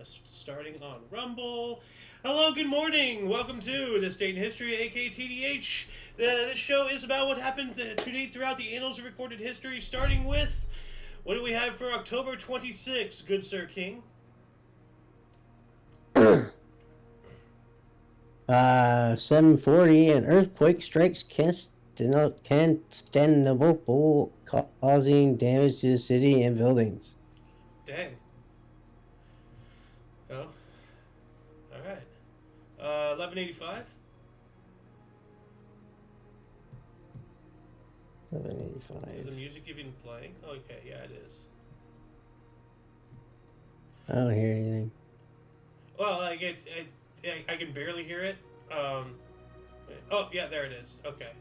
Starting on Rumble. Hello, good morning. Welcome to This Date in History, aka TDH. This show is about what happened to date throughout the annals of recorded history, starting with, what do we have for October 26th, good Sir King? 740, an earthquake strikes Constantinople, causing damage to the city and buildings. Dang. Oh. Alright. 1185? 1185. Is the music even playing? Okay, yeah, it is. I don't hear anything. Well, I can barely hear it. Oh, yeah, there it is. Okay.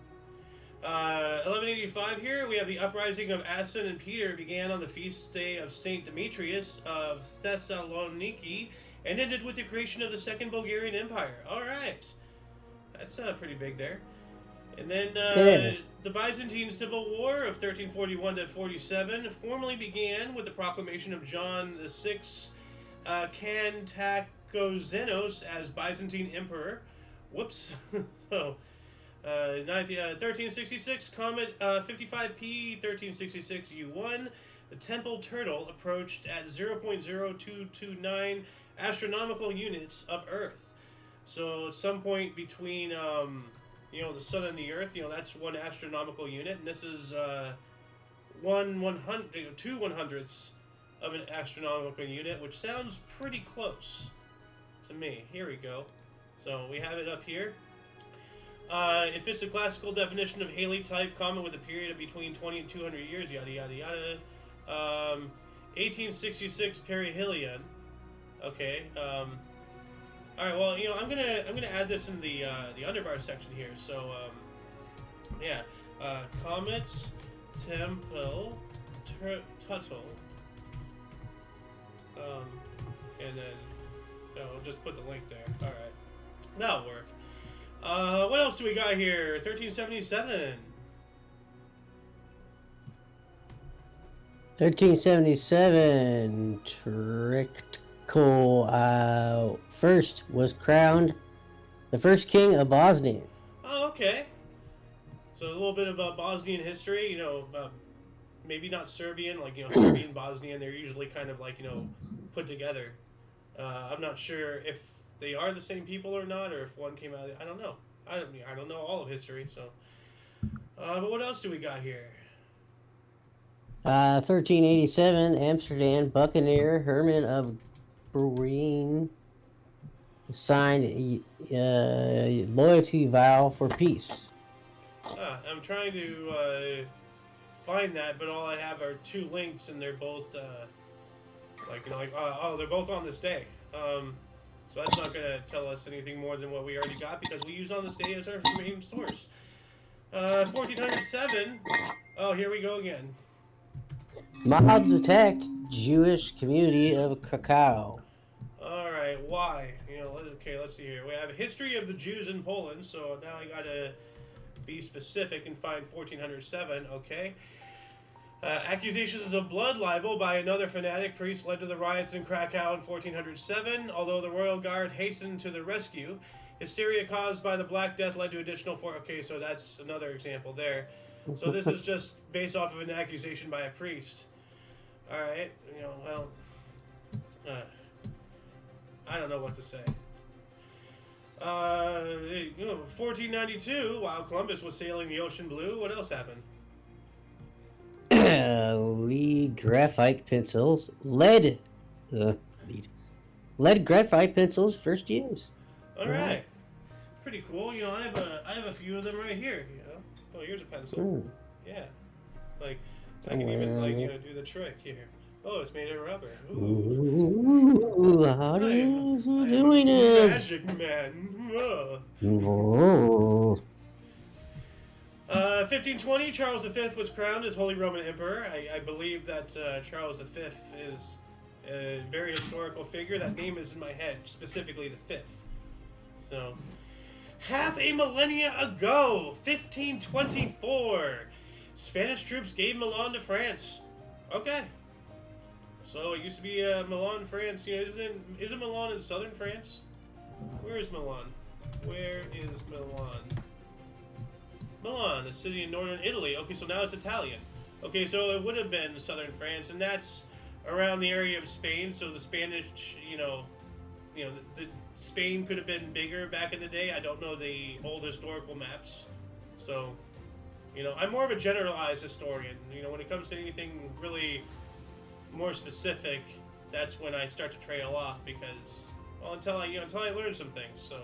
1185 here, we have the uprising of Asen and Peter began on the feast day of Saint Demetrius of Thessaloniki and ended with the creation of the Second Bulgarian Empire. All right. That's pretty big there. And then the Byzantine Civil War of 1341 to 47 formally began with the proclamation of John VI Cantacozenos as Byzantine Emperor. Whoops. So, 1366, Comet 55P 1366 U1. The Temple Turtle approached at 0.0229 astronomical units of Earth. So at some point between, the Sun and the Earth, that's one astronomical unit, and this is 2/100ths of an astronomical unit, which sounds pretty close to me. Here we go. So we have it up here. It fits the classical definition of Halley-type comet with a period of between 20 and 200 years, yada yada yada. 1866 perihelion. Okay. All right. Well, I'm gonna add this in the underbar section here. So yeah. Comet Temple Tuttle. And then I'll just put the link there. All right. That'll work. What else do we got here? 1377. 1377, Trictkol first was crowned the first king of Bosnia. Oh, okay. So a little bit about Bosnian history, maybe not Serbian, Serbian, Bosnian, they're usually kind of put together. I'm not sure if they are the same people or not, or if one came out. I don't know. I don't know all of history. So, but what else do we got here? 1387, Amsterdam buccaneer Herman of Breen signed a loyalty vow for peace. I'm trying to find that, but all I have are two links, and they're both they're both on this day. So that's not going to tell us anything more than what we already got, because we used on this day as our main source. 1407. Oh, here we go again. Mobs attacked Jewish community of Krakow. All right, why? Okay, let's see here. We have a history of the Jews in Poland, so now I got to be specific and find 1407. Okay. Accusations of blood libel by another fanatic priest led to the riots in Krakow in 1407. Although the royal guard hastened to the rescue, hysteria caused by the Black Death led to additional Okay, so that's another example there. So this is just based off of an accusation by a priest. All right, I don't know what to say. 1492, while Columbus was sailing the ocean blue, what else happened? Lead graphite pencils. Lead graphite pencils first used. All right. Pretty cool. I have a few of them right here. Oh, here's a pencil. Ooh. Yeah. I can even do the trick here. Oh, it's made of rubber. Ooh, how is he doing it? Magic man. Oh. Oh. 1520, Charles V was crowned as Holy Roman Emperor. I believe that Charles V is a very historical figure. That name is in my head, specifically the fifth. So, half a millennia ago, 1524, Spanish troops gave Milan to France. Okay. So it used to be Milan, France. You know, isn't Milan in southern France? Where is Milan? Where is Milan? Milan, a city in northern Italy. Okay, so now it's Italian. Okay, so it would have been southern France, and that's around the area of Spain. So the Spanish, the Spain could have been bigger back in the day. I don't know the old historical maps, so I'm more of a generalized historian. When it comes to anything really more specific, that's when I start to trail off because, well, until I learn some things. So,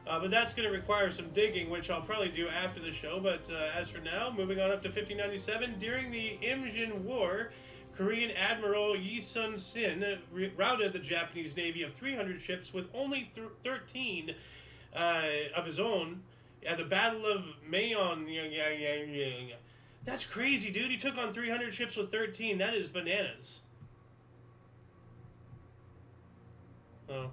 but that's going to require some digging, which I'll probably do after the show. But as for now, moving on up to 1597, during the Imjin War, Korean Admiral Yi Sun-sin routed the Japanese Navy of 300 ships with only 13 of his own at the Battle of Mayon. That's crazy, dude. He took on 300 ships with 13. That is bananas. Oh.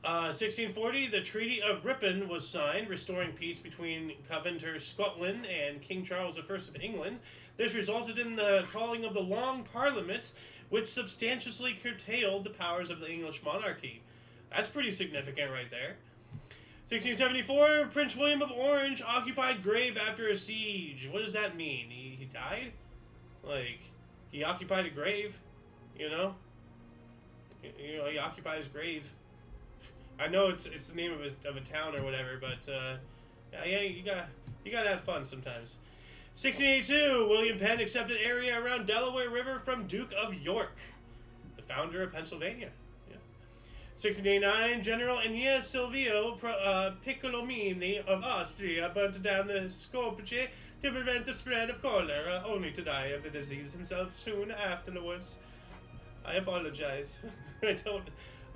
1640, the Treaty of Ripon was signed, restoring peace between Covenanter Scotland and King Charles I of England. This resulted in the calling of the Long Parliament, which substantially curtailed the powers of the English monarchy. That's pretty significant right there. 1674, Prince William of Orange occupied Grave after a siege. What does that mean? He died? Like, he occupied a grave, He occupied his grave. I know it's the name of a town or whatever, but yeah, you gotta have fun sometimes. 1682, William Penn accepted area around Delaware River from Duke of York, the founder of Pennsylvania. 1689, General Aeneas Silvio Piccolomini of Austria burnt down the Skopje to prevent the spread of cholera, only to die of the disease himself soon afterwards. I apologize. I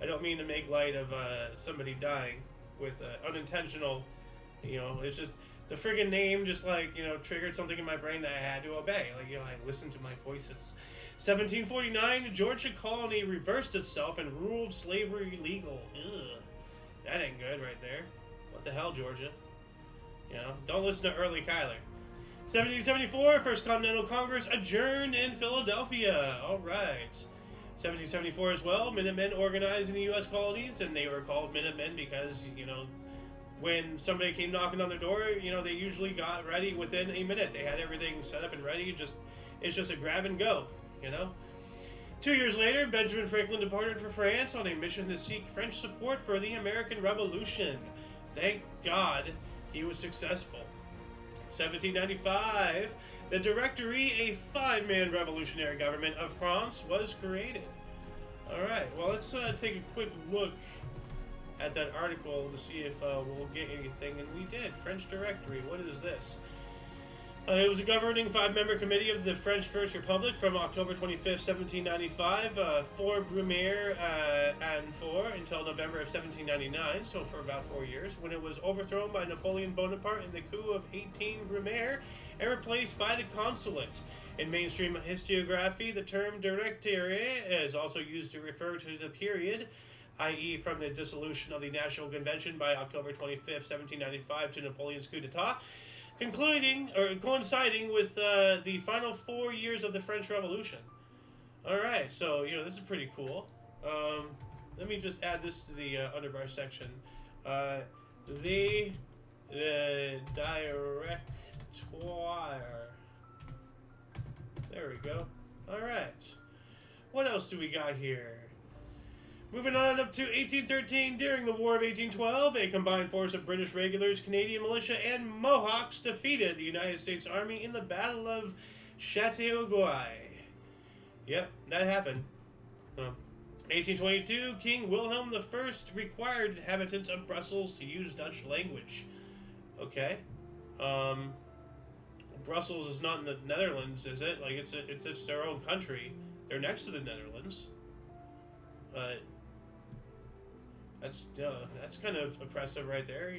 don't mean to make light of somebody dying with unintentional. It's just the friggin' name just triggered something in my brain that I had to obey. I listened to my voices. 1749, Georgia colony reversed itself and ruled slavery legal. Ugh. That ain't good right there. What the hell, Georgia? Don't listen to early Kyler. 1774, First Continental Congress adjourned in Philadelphia. All right. 1774 as well, Minutemen organized in the U.S. colonies, and they were called Minutemen because, when somebody came knocking on their door, they usually got ready within a minute. They had everything set up and ready. It's just a grab and go, 2 years later, Benjamin Franklin departed for France on a mission to seek French support for the American Revolution. Thank God he was successful. 1795, the Directory, a 5-man revolutionary government of France, was created. Alright, well, let's take a quick look at that article to see if we'll get anything, and we did. French Directory, what is this? It was a governing 5-member committee of the French First Republic from October 25th, 1795, for Brumaire and for until November of 1799, so for about 4 years, when it was overthrown by Napoleon Bonaparte in the coup of 18 Brumaire and replaced by the consulate. In mainstream historiography, the term Directoire is also used to refer to the period, i.e. from the dissolution of the National Convention by October 25th, 1795 to Napoleon's coup d'etat, coinciding with the final 4 years of the French Revolution. Alright, so, this is pretty cool. Let me just add this to the underbar section. The Directoire. There we go. Alright. What else do we got here? Moving on up to 1813, during the War of 1812, a combined force of British regulars, Canadian militia, and Mohawks defeated the United States Army in the Battle of Chateauguay. Yep, that happened. 1822, King Wilhelm I required inhabitants of Brussels to use Dutch language. Okay. Brussels is not in the Netherlands, is it? It's their own country. They're next to the Netherlands. That's kind of oppressive right there,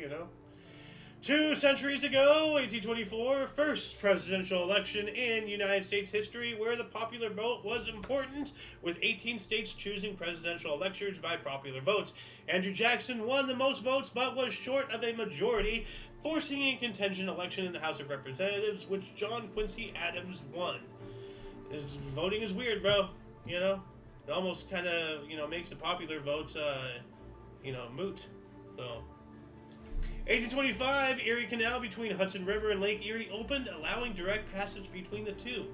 2 centuries ago, 1824, first presidential election in United States history where the popular vote was important, with 18 states choosing presidential electors by popular votes. Andrew Jackson won the most votes but was short of a majority, forcing a contention election in the House of Representatives, which John Quincy Adams won. Voting is weird, bro. You know, it almost kind of makes the popular votes moot. So. 1825, Erie Canal between Hudson River and Lake Erie opened, allowing direct passage between the two.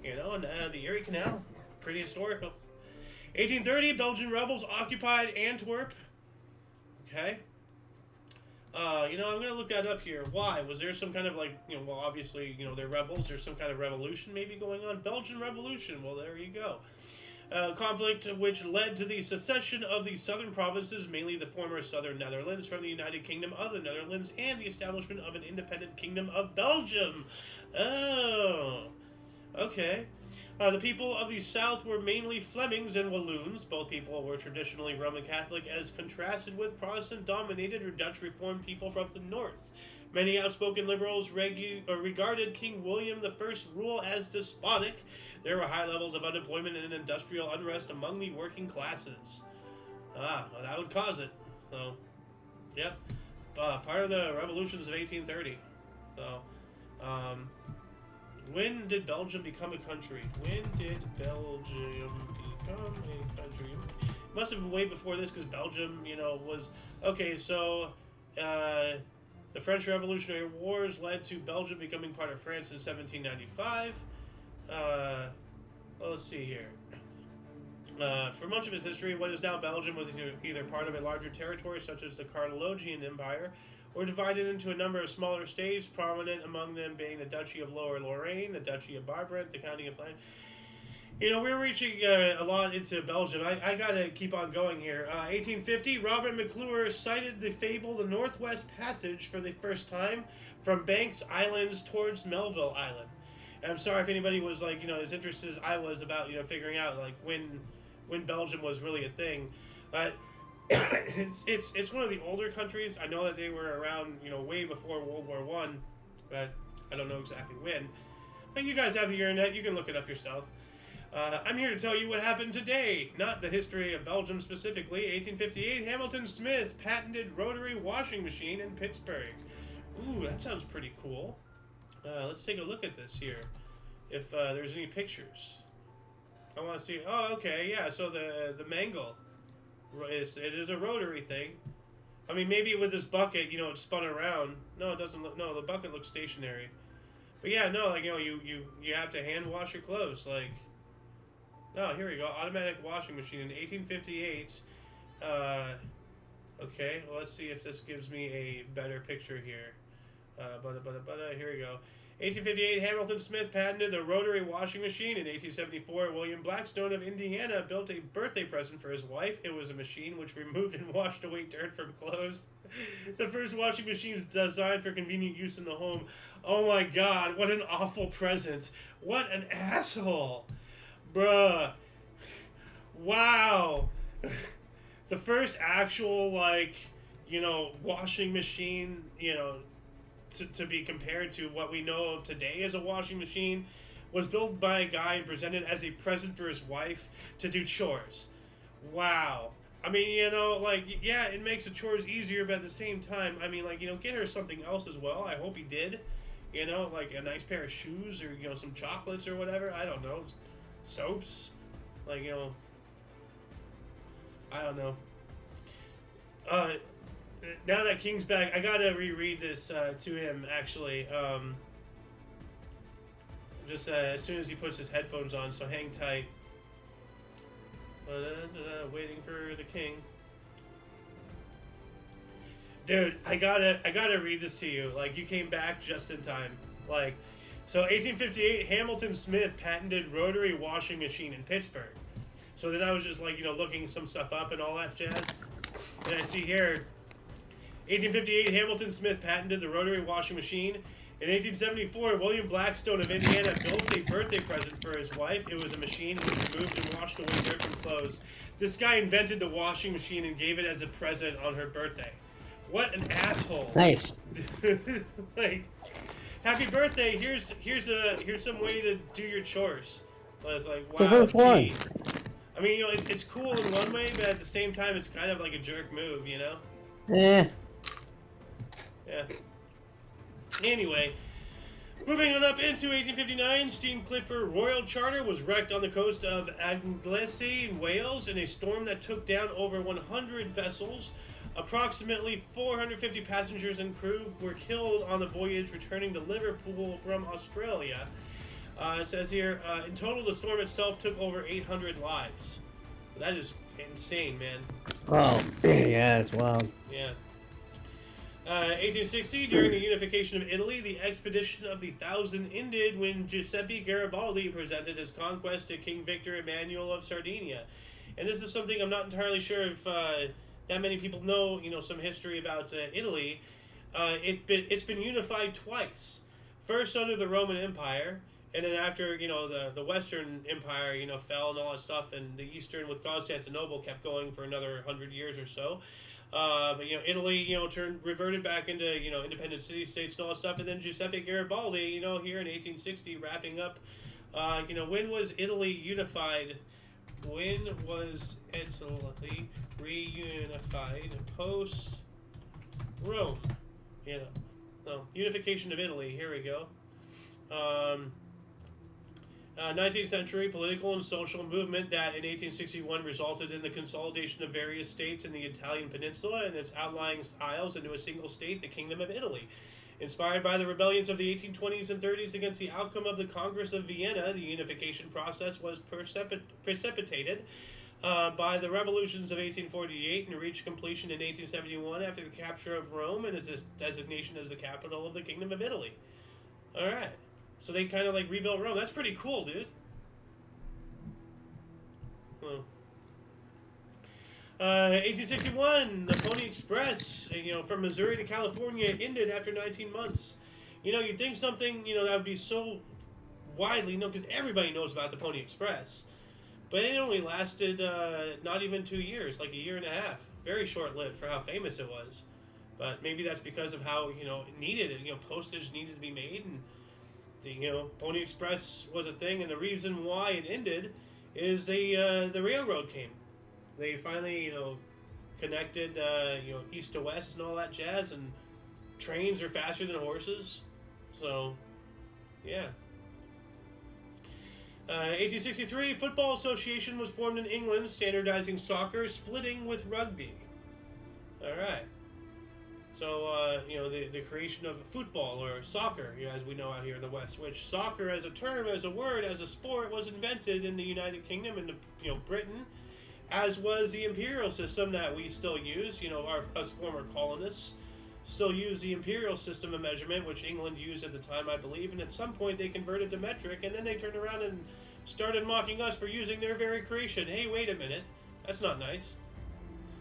And the Erie Canal, pretty historical. 1830, Belgian rebels occupied Antwerp. Okay. I'm going to look that up here. Why? Was there some kind of well, obviously, they're rebels. There's some kind of revolution maybe going on. Belgian Revolution. Well, there you go. Conflict which led to the secession of the southern provinces, mainly the former southern Netherlands, from the United Kingdom of the Netherlands, and the establishment of an independent kingdom of Belgium. Oh, okay. The people of the south were mainly Flemings and Walloons. Both people were traditionally Roman Catholic, as contrasted with Protestant-dominated or Dutch Reformed people from the north. Many outspoken liberals regarded King William I's rule as despotic. There were high levels of unemployment and industrial unrest among the working classes. Well, that would cause it. So, yep. Part of the revolutions of 1830. So, when did Belgium become a country? When did Belgium become a country? Must have been way before this, because Belgium, was... Okay, so... the French Revolutionary Wars led to Belgium becoming part of France in 1795. Well, let's see here. For much of its history, what is now Belgium was either part of a larger territory, such as the Carologian Empire, or divided into a number of smaller states, prominent among them being the Duchy of Lower Lorraine, the Duchy of Brabant, the County of Flanders. We're reaching a lot into Belgium. I gotta keep on going here. 1850, Robert McClure sighted the fabled Northwest Passage for the first time from Banks Islands towards Melville Island. And I'm sorry if anybody was as interested as I was about figuring out when Belgium was really a thing. It's one of the older countries. I know that they were around way before World War I, but I don't know exactly when. But you guys have the internet. You can look it up yourself. I'm here to tell you what happened today, not the history of Belgium specifically. 1858, Hamilton Smith patented rotary washing machine in Pittsburgh. Ooh, that sounds pretty cool. Let's take a look at this here, if there's any pictures. I want to see. Oh, okay, yeah. So the mangle, it is a rotary thing. I mean, maybe with this bucket, it spun around. No, it doesn't look. No, the bucket looks stationary. But yeah, no, you have to hand wash your clothes, like. Oh, here we go. Automatic washing machine in 1858. Okay, well, let's see if this gives me a better picture here. Here we go. 1858, Hamilton Smith patented the rotary washing machine. In 1874, William Blackstone of Indiana built a birthday present for his wife. It was a machine which removed and washed away dirt from clothes. The first washing machines designed for convenient use in the home. Oh my God, what an awful present. What an asshole. Bruh. Wow. The first actual, washing machine, to be compared to what we know of today as a washing machine, was built by a guy and presented as a present for his wife to do chores. Wow. I mean, yeah, it makes the chores easier, but at the same time, I mean, get her something else as well. I hope he did. Like a nice pair of shoes or, some chocolates or whatever. I don't know. Soaps, I don't know. Now that King's back, I gotta reread this to him, actually. Just as soon as he puts his headphones on, so hang tight. Waiting for the king. Dude, I gotta read this to you. You came back just in time. So 1858, Hamilton Smith patented rotary washing machine in Pittsburgh. So then I was just looking some stuff up and all that jazz. And I see here, 1858, Hamilton Smith patented the rotary washing machine. In 1874, William Blackstone of Indiana built a birthday present for his wife. It was a machine which removed and washed away dirt from clothes. This guy invented the washing machine and gave it as a present on her birthday. What an asshole. Nice. Happy birthday! Here's some way to do your chores. I was like, The wow, first one. gee. I mean, it's cool in one way, but at the same time, it's kind of like a jerk move, Yeah. Yeah. Anyway, Moving on up into 1859, steam clipper Royal Charter was wrecked on the coast of Anglesey in Wales in a storm that took down over 100 vessels. Approximately 450 passengers and crew were killed on the voyage returning to Liverpool from Australia. It says here, in total, the storm itself took over 800 lives. That is insane, man. Oh, yeah, it's wild. Yeah. 1860, during the unification of Italy, the expedition of the Thousand ended when Giuseppe Garibaldi presented his conquest to King Victor Emmanuel of Sardinia. And this is something I'm not entirely sure if that many people know, some history about Italy. It's been unified twice. First under the Roman Empire, and then after, the Western Empire, fell and all that stuff, and the Eastern with Constantinople kept going for another 100 years or so. But Italy, reverted back into independent city states and all that stuff, and then Giuseppe Garibaldi, here in 1860, wrapping up. When was Italy unified? When was Italy reunified post Rome? Unification of Italy. Here we go. 19th century political and social movement that in 1861 resulted in the consolidation of various states in the Italian peninsula and its outlying isles into a single state, the Kingdom of Italy. Inspired by the rebellions of the 1820s and 30s against the outcome of the Congress of Vienna, the unification process was precipitated by the revolutions of 1848 and reached completion in 1871 after the capture of Rome and its designation as the capital of the Kingdom of Italy. All right. So they kind of like rebuilt Rome. That's pretty cool, dude. Well, 1861, the Pony Express, from Missouri to California ended after 19 months. You'd think something, that would be so widely known because everybody knows about the Pony Express. But it only lasted not even 2 years, like a year and a half. Very short-lived for how famous it was. But maybe that's because of how, it needed it. Postage needed to be made, and the Pony Express was a thing, and the reason why it ended is the railroad came. They finally connected east to west and all that jazz, and trains are faster than horses, so yeah. 1863, Football Association was formed in England, standardizing soccer, splitting with rugby. All right. So, the creation of football or soccer, as we know out here in the West, which soccer as a term, as a word, as a sport was invented in the United Kingdom and, Britain, as was the imperial system that we still use. Us former colonists still use the imperial system of measurement, which England used at the time, I believe, and at some point they converted to metric, and then they turned around and started mocking us for using their very creation. Hey, wait a minute. That's not nice.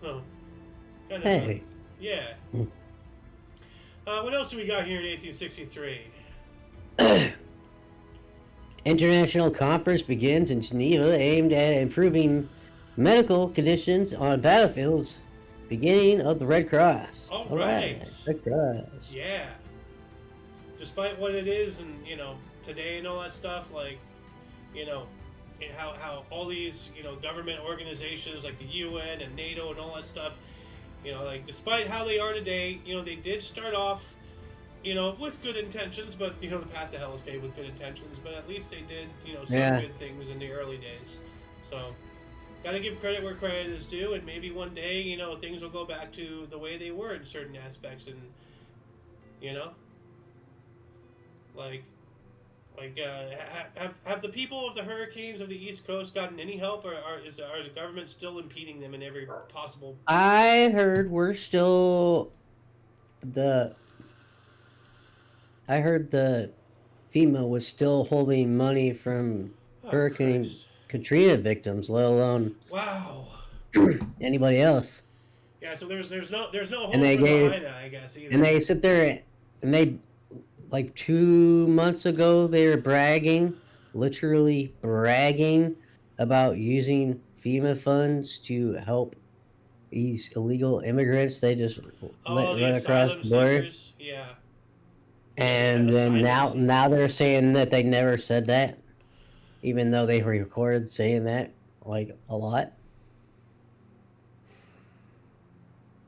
Oh. Kind of, hey. Yeah. What else do we got here in 1863? International conference begins in Geneva aimed at improving medical conditions on battlefields. Beginning of the Red Cross. All right. Red Cross. Yeah. Despite what it is and, today and all that stuff, like, and how all these, government organizations like the UN and NATO and all that stuff, despite how they are today, they did start off, with good intentions, but, the path to hell is paved with good intentions, but at least they did, some good things in the early days. So, gotta give credit where credit is due, and maybe one day, things will go back to the way they were in certain aspects, and, have the people of the hurricanes of the East Coast gotten any help, or is the government still impeding them in every possible? I heard we're still I heard the FEMA was still holding money from Hurricane Katrina victims, let alone anybody else. Yeah, so there's no hope for Lahaina, I guess, either. And they sit there and they, like 2 months ago, they were literally bragging about using FEMA funds to help these illegal immigrants they just run across the border. Yeah. And then now they're saying that they never said that, even though they recorded saying that like a lot.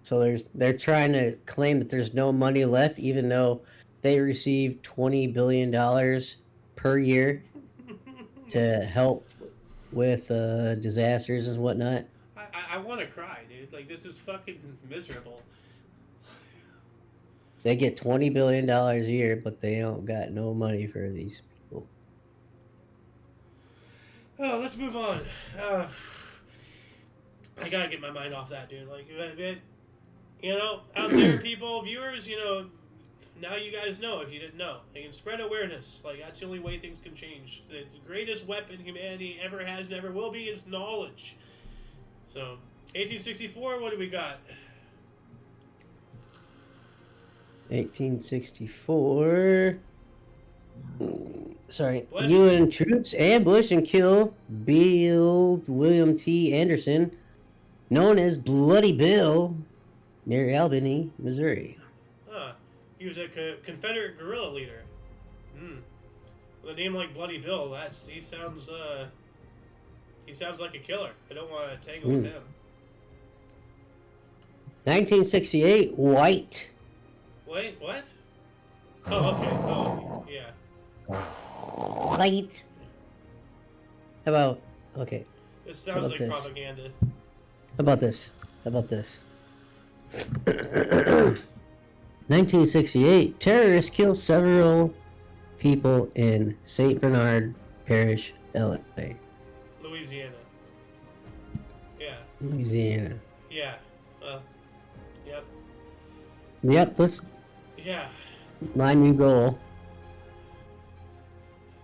So they're trying to claim that there's no money left, even though they receive $20 billion per year to help with disasters and whatnot. I want to cry, dude. Like, this is fucking miserable. They get $20 billion a year, but they don't got no money for these people. Oh, let's move on. Uh, I gotta get my mind off that, dude. Like, you know, out there, people, viewers, you know, now you guys know if you didn't know. They can spread awareness. Like, that's the only way things can change. The greatest weapon humanity ever has and ever will be is knowledge. So, 1864, what do we got? 1864. Sorry. Bless UN troops ambush and kill Bill William T. Anderson, known as Bloody Bill, near Albany, Missouri. Huh. He was a Confederate guerrilla leader. With a name like Bloody Bill, he sounds like a killer. I don't want to tangle with him. 1968, White. Wait, what? Oh, okay. Oh, yeah. White. How about, okay. This sounds like this? propaganda. How about this? 1968, terrorists kill several people in St. Bernard Parish, LA. Louisiana. Yeah. Louisiana. Yeah. Yep. Yep, that's Yeah. my new goal.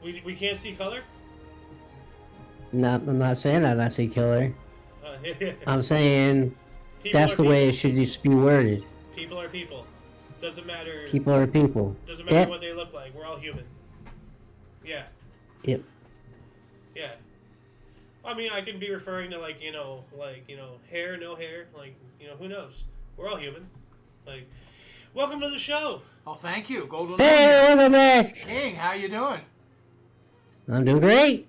We can't see color? I'm not saying I see killer. People I'm saying that's are the way it people. should just be worded. People are people. Doesn't matter. People are people. Doesn't matter what they look like. We're all human. Yeah. Yep. Yeah. I mean, I can be referring to hair, no hair, who knows? We're all human. Like, welcome to the show. Oh, thank you, Golden. Hey, welcome back. King, how you doing? I'm doing great.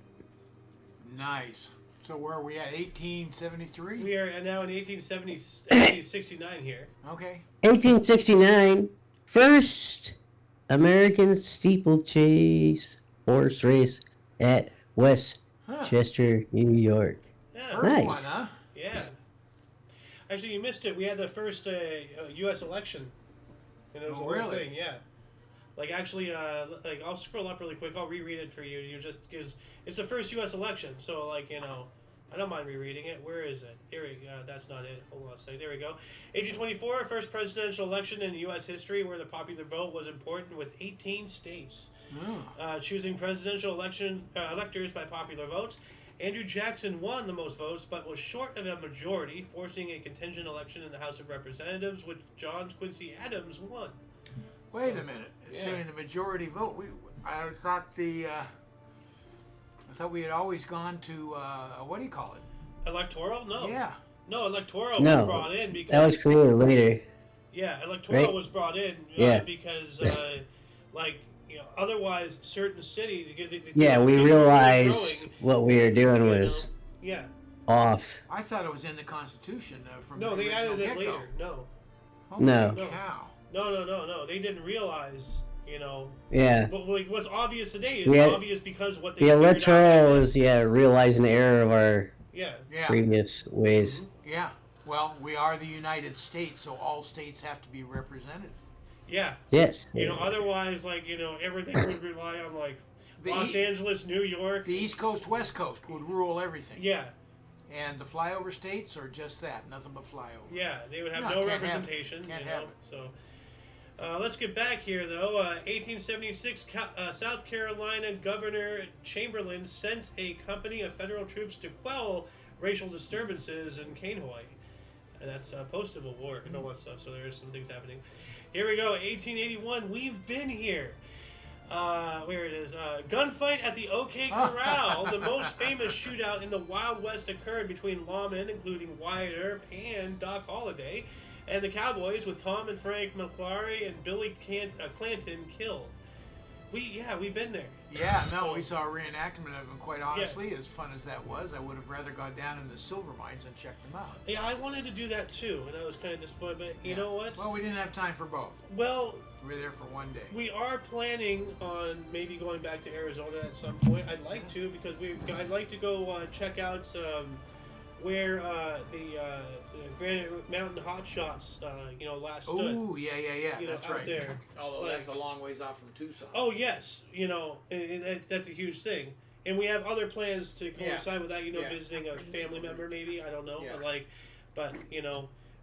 Nice. So where are we at? 1873. We are now in 1869 here. Okay. 1869, first American steeplechase horse race at Westchester, New York. Yeah. First Nice. one, huh? Yeah. Actually, you missed it. We had the first U.S. election. And it was Oh, a whole really? thing, yeah. Like, actually, I'll scroll up really quick. I'll reread it for you. Because it's the first U.S. election. So, I don't mind rereading it. Where is it? Here we go. That's not it. Hold on a second. There we go. 1824, first presidential election in U.S. history where the popular vote was important with 18 states. Oh. Choosing presidential electors by popular votes. Andrew Jackson won the most votes, but was short of a majority, forcing a contingent election in the House of Representatives, which John Quincy Adams won. Wait a minute. It's Yeah. saying the majority vote. I thought we had always gone to what do you call it? Electoral? No. Yeah. No, electoral No, was brought in because... That was created later. Yeah, electoral Right? was brought in Yeah. because, otherwise certain cities... Yeah, we realized what we were doing was Yeah. off. I thought it was in the Constitution from No, the they original added it get-go. later. No. Holy No. cow. No. They didn't realize, Yeah. But what's obvious today is Yeah. obvious because what they The figured out electoral back is, realizing the error of our Yeah. Yeah. previous ways. Yeah. Well, we are the United States, so all states have to be represented. Yeah. Yes. Otherwise, everything would rely on, The Los Angeles, New York. The East Coast, West Coast would rule everything. Yeah. And the flyover states are just that, nothing but flyover. Yeah, they would have No, no can't have it. representation. Can't have it. So, let's get back here, though. 1876, South Carolina Governor Chamberlain sent a company of federal troops to quell racial disturbances in Kanehoy. And that's post-Civil War and all that stuff, so there's some things happening. Here we go, 1881, we've been here. Where it is. Gunfight at the OK Corral. The most famous shootout in the Wild West occurred between lawmen, including Wyatt Earp and Doc Holliday, and the Cowboys, with Tom and Frank McClary and Billy Clanton killed. We've been there. Yeah, no, we saw a reenactment of them. Quite honestly, as fun as that was, I would have rather gone down in the silver mines and checked them out. Yeah, I wanted to do that too, and I was kind of disappointed. But you know what? Well, we didn't have time for both. Well, we were there for one day. We are planning on maybe going back to Arizona at some point. I'd like to because I'd like to go check out where the Granite Mountain Hot Shots, last stood. Oh, yeah. That's right. There. Although that's a long ways off from Tucson. Oh yes, and that's a huge thing. And we have other plans to coincide with that. Visiting a family member, maybe, I don't know. Yeah. But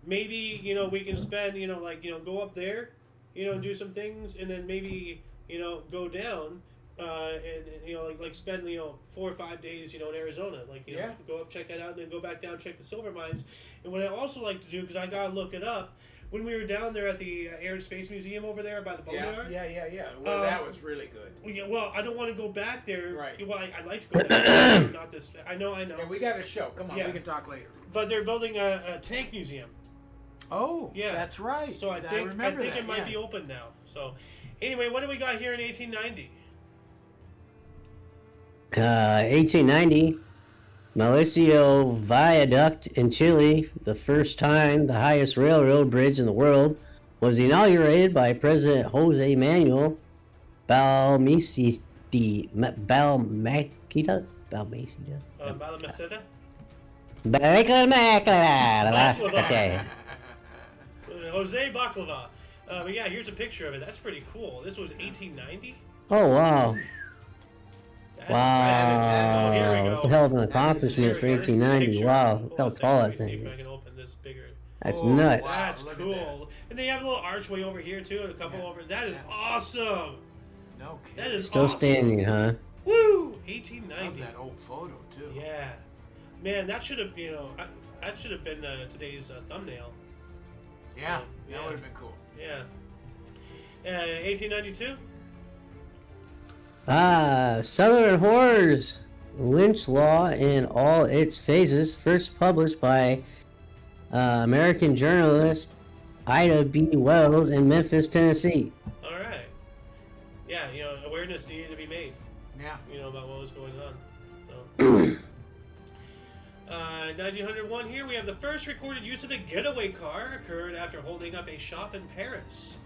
maybe we can spend go up there, do some things, and then maybe go down. And spend 4 or 5 days in Arizona, go up, check that out, and then go back down, check the silver mines. And what I also like to do, because I gotta look it up, when we were down there at the Air and Space Museum over there by the boneyard. Yeah. Well, that was really good. Well, I don't want to go back there. Right. Well, I'd like to go back there, not this. I know. Yeah, we got a show. Come on, we can talk later. But they're building a tank museum. Oh, yeah, that's right. So I think it might be open now. So, anyway, what do we got here in 1890? 1890, Mauricio Viaduct in Chile, the first time the highest railroad bridge in the world, was inaugurated by President Jose Manuel Balmaceda. Balamaceda? Okay. Jose Baklava. But yeah, here's a picture of it. That's pretty cool. This was 1890? Oh, wow. Wow, here we go. It's a hell of an accomplishment for 1890. Wow, look how tall that thing is. I is. can open this bigger. That's nuts. Wow, that's cool. And they have a little archway over here too, and a couple over. That is awesome. No kidding. That is still awesome. Standing, huh? Woo! 1890. I love that old photo too. Yeah, man, that should have that should have been today's thumbnail. Yeah, that would have been cool. Yeah. 1892. Southern Horrors, Lynch Law in all its phases, first published by American journalist Ida B. Wells in Memphis, Tennessee. All right. Yeah, awareness needed to be made. Yeah. About what was going on. So. 1901 here, we have the first recorded use of a getaway car occurred after holding up a shop in Paris.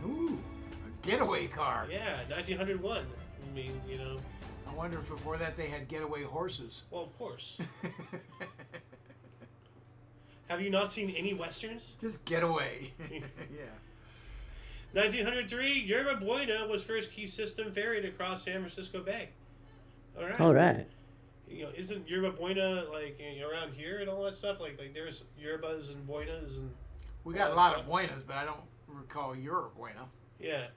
Ooh, a getaway car. Yeah, 1901. I mean, I wonder if before that they had getaway horses. Well, of course. Have you not seen any westerns? Just getaway. Yeah. 1903, Yerba Buena was first key system ferried across San Francisco Bay. All right. All right. Isn't Yerba Buena around here and all that stuff? Like there's yerbas and buenas and. We got a lot of buenas, but I don't recall Yerba Buena. Yeah.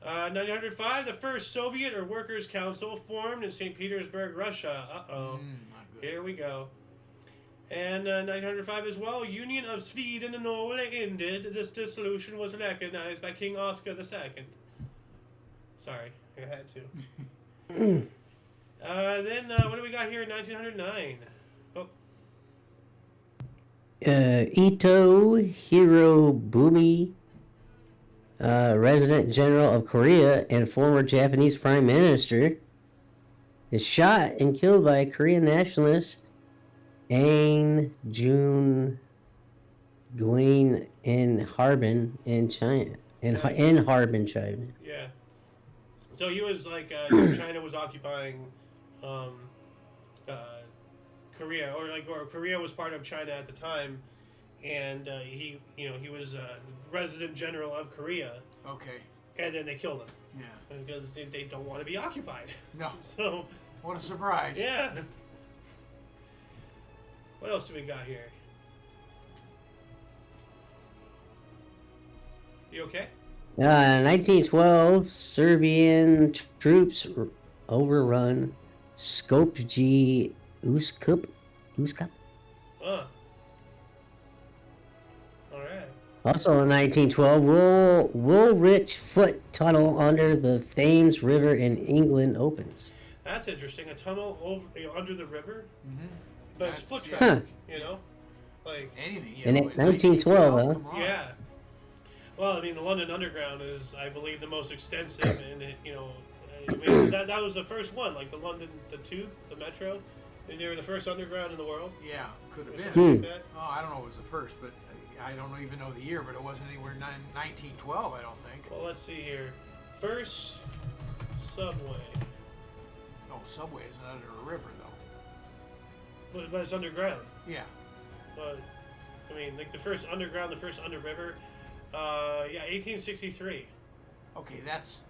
1905, the first Soviet or Workers' Council formed in St. Petersburg, Russia. Uh-oh. Not good. Here we go. And 1905 as well, Union of Sweden and Norway ended. This dissolution was recognized by King Oscar II. Sorry, I had to. Then, what do we got here in 1909? Oh. Ito Hirobumi, Resident General of Korea and former Japanese Prime Minister, is shot and killed by Korean nationalist Ang Jun Guin in Harbin in China. In Harbin, China. Yeah. So he was China was occupying Korea, or Korea was part of China at the time, and he was Resident General of Korea. Okay. And then they killed him. Yeah. Because they don't want to be occupied. No. So. What a surprise. Yeah. What else do we got here? You okay? 1912, Serbian troops overrun Skopje Uskop. All right. Also in 1912, Woolwich Foot Tunnel under the Thames River in England opens. That's interesting. A tunnel over under the river, but it's foot Huh. traffic. Like anything. In 1912, huh? Yeah. Well, I mean, the London Underground is, I believe, the most extensive, and I mean, that was the first one, like the tube, the metro. And they were the first underground in the world. Yeah, could have Or been. something like that. Oh, I don't know if it was the first, but I don't even know the year, but it wasn't anywhere 1912, I don't think. Well, let's see here. First subway, No, subway isn't under a river, though. but it's underground. Yeah. But I mean, like the first underground, the first under river. Yeah, 1863. Okay, that's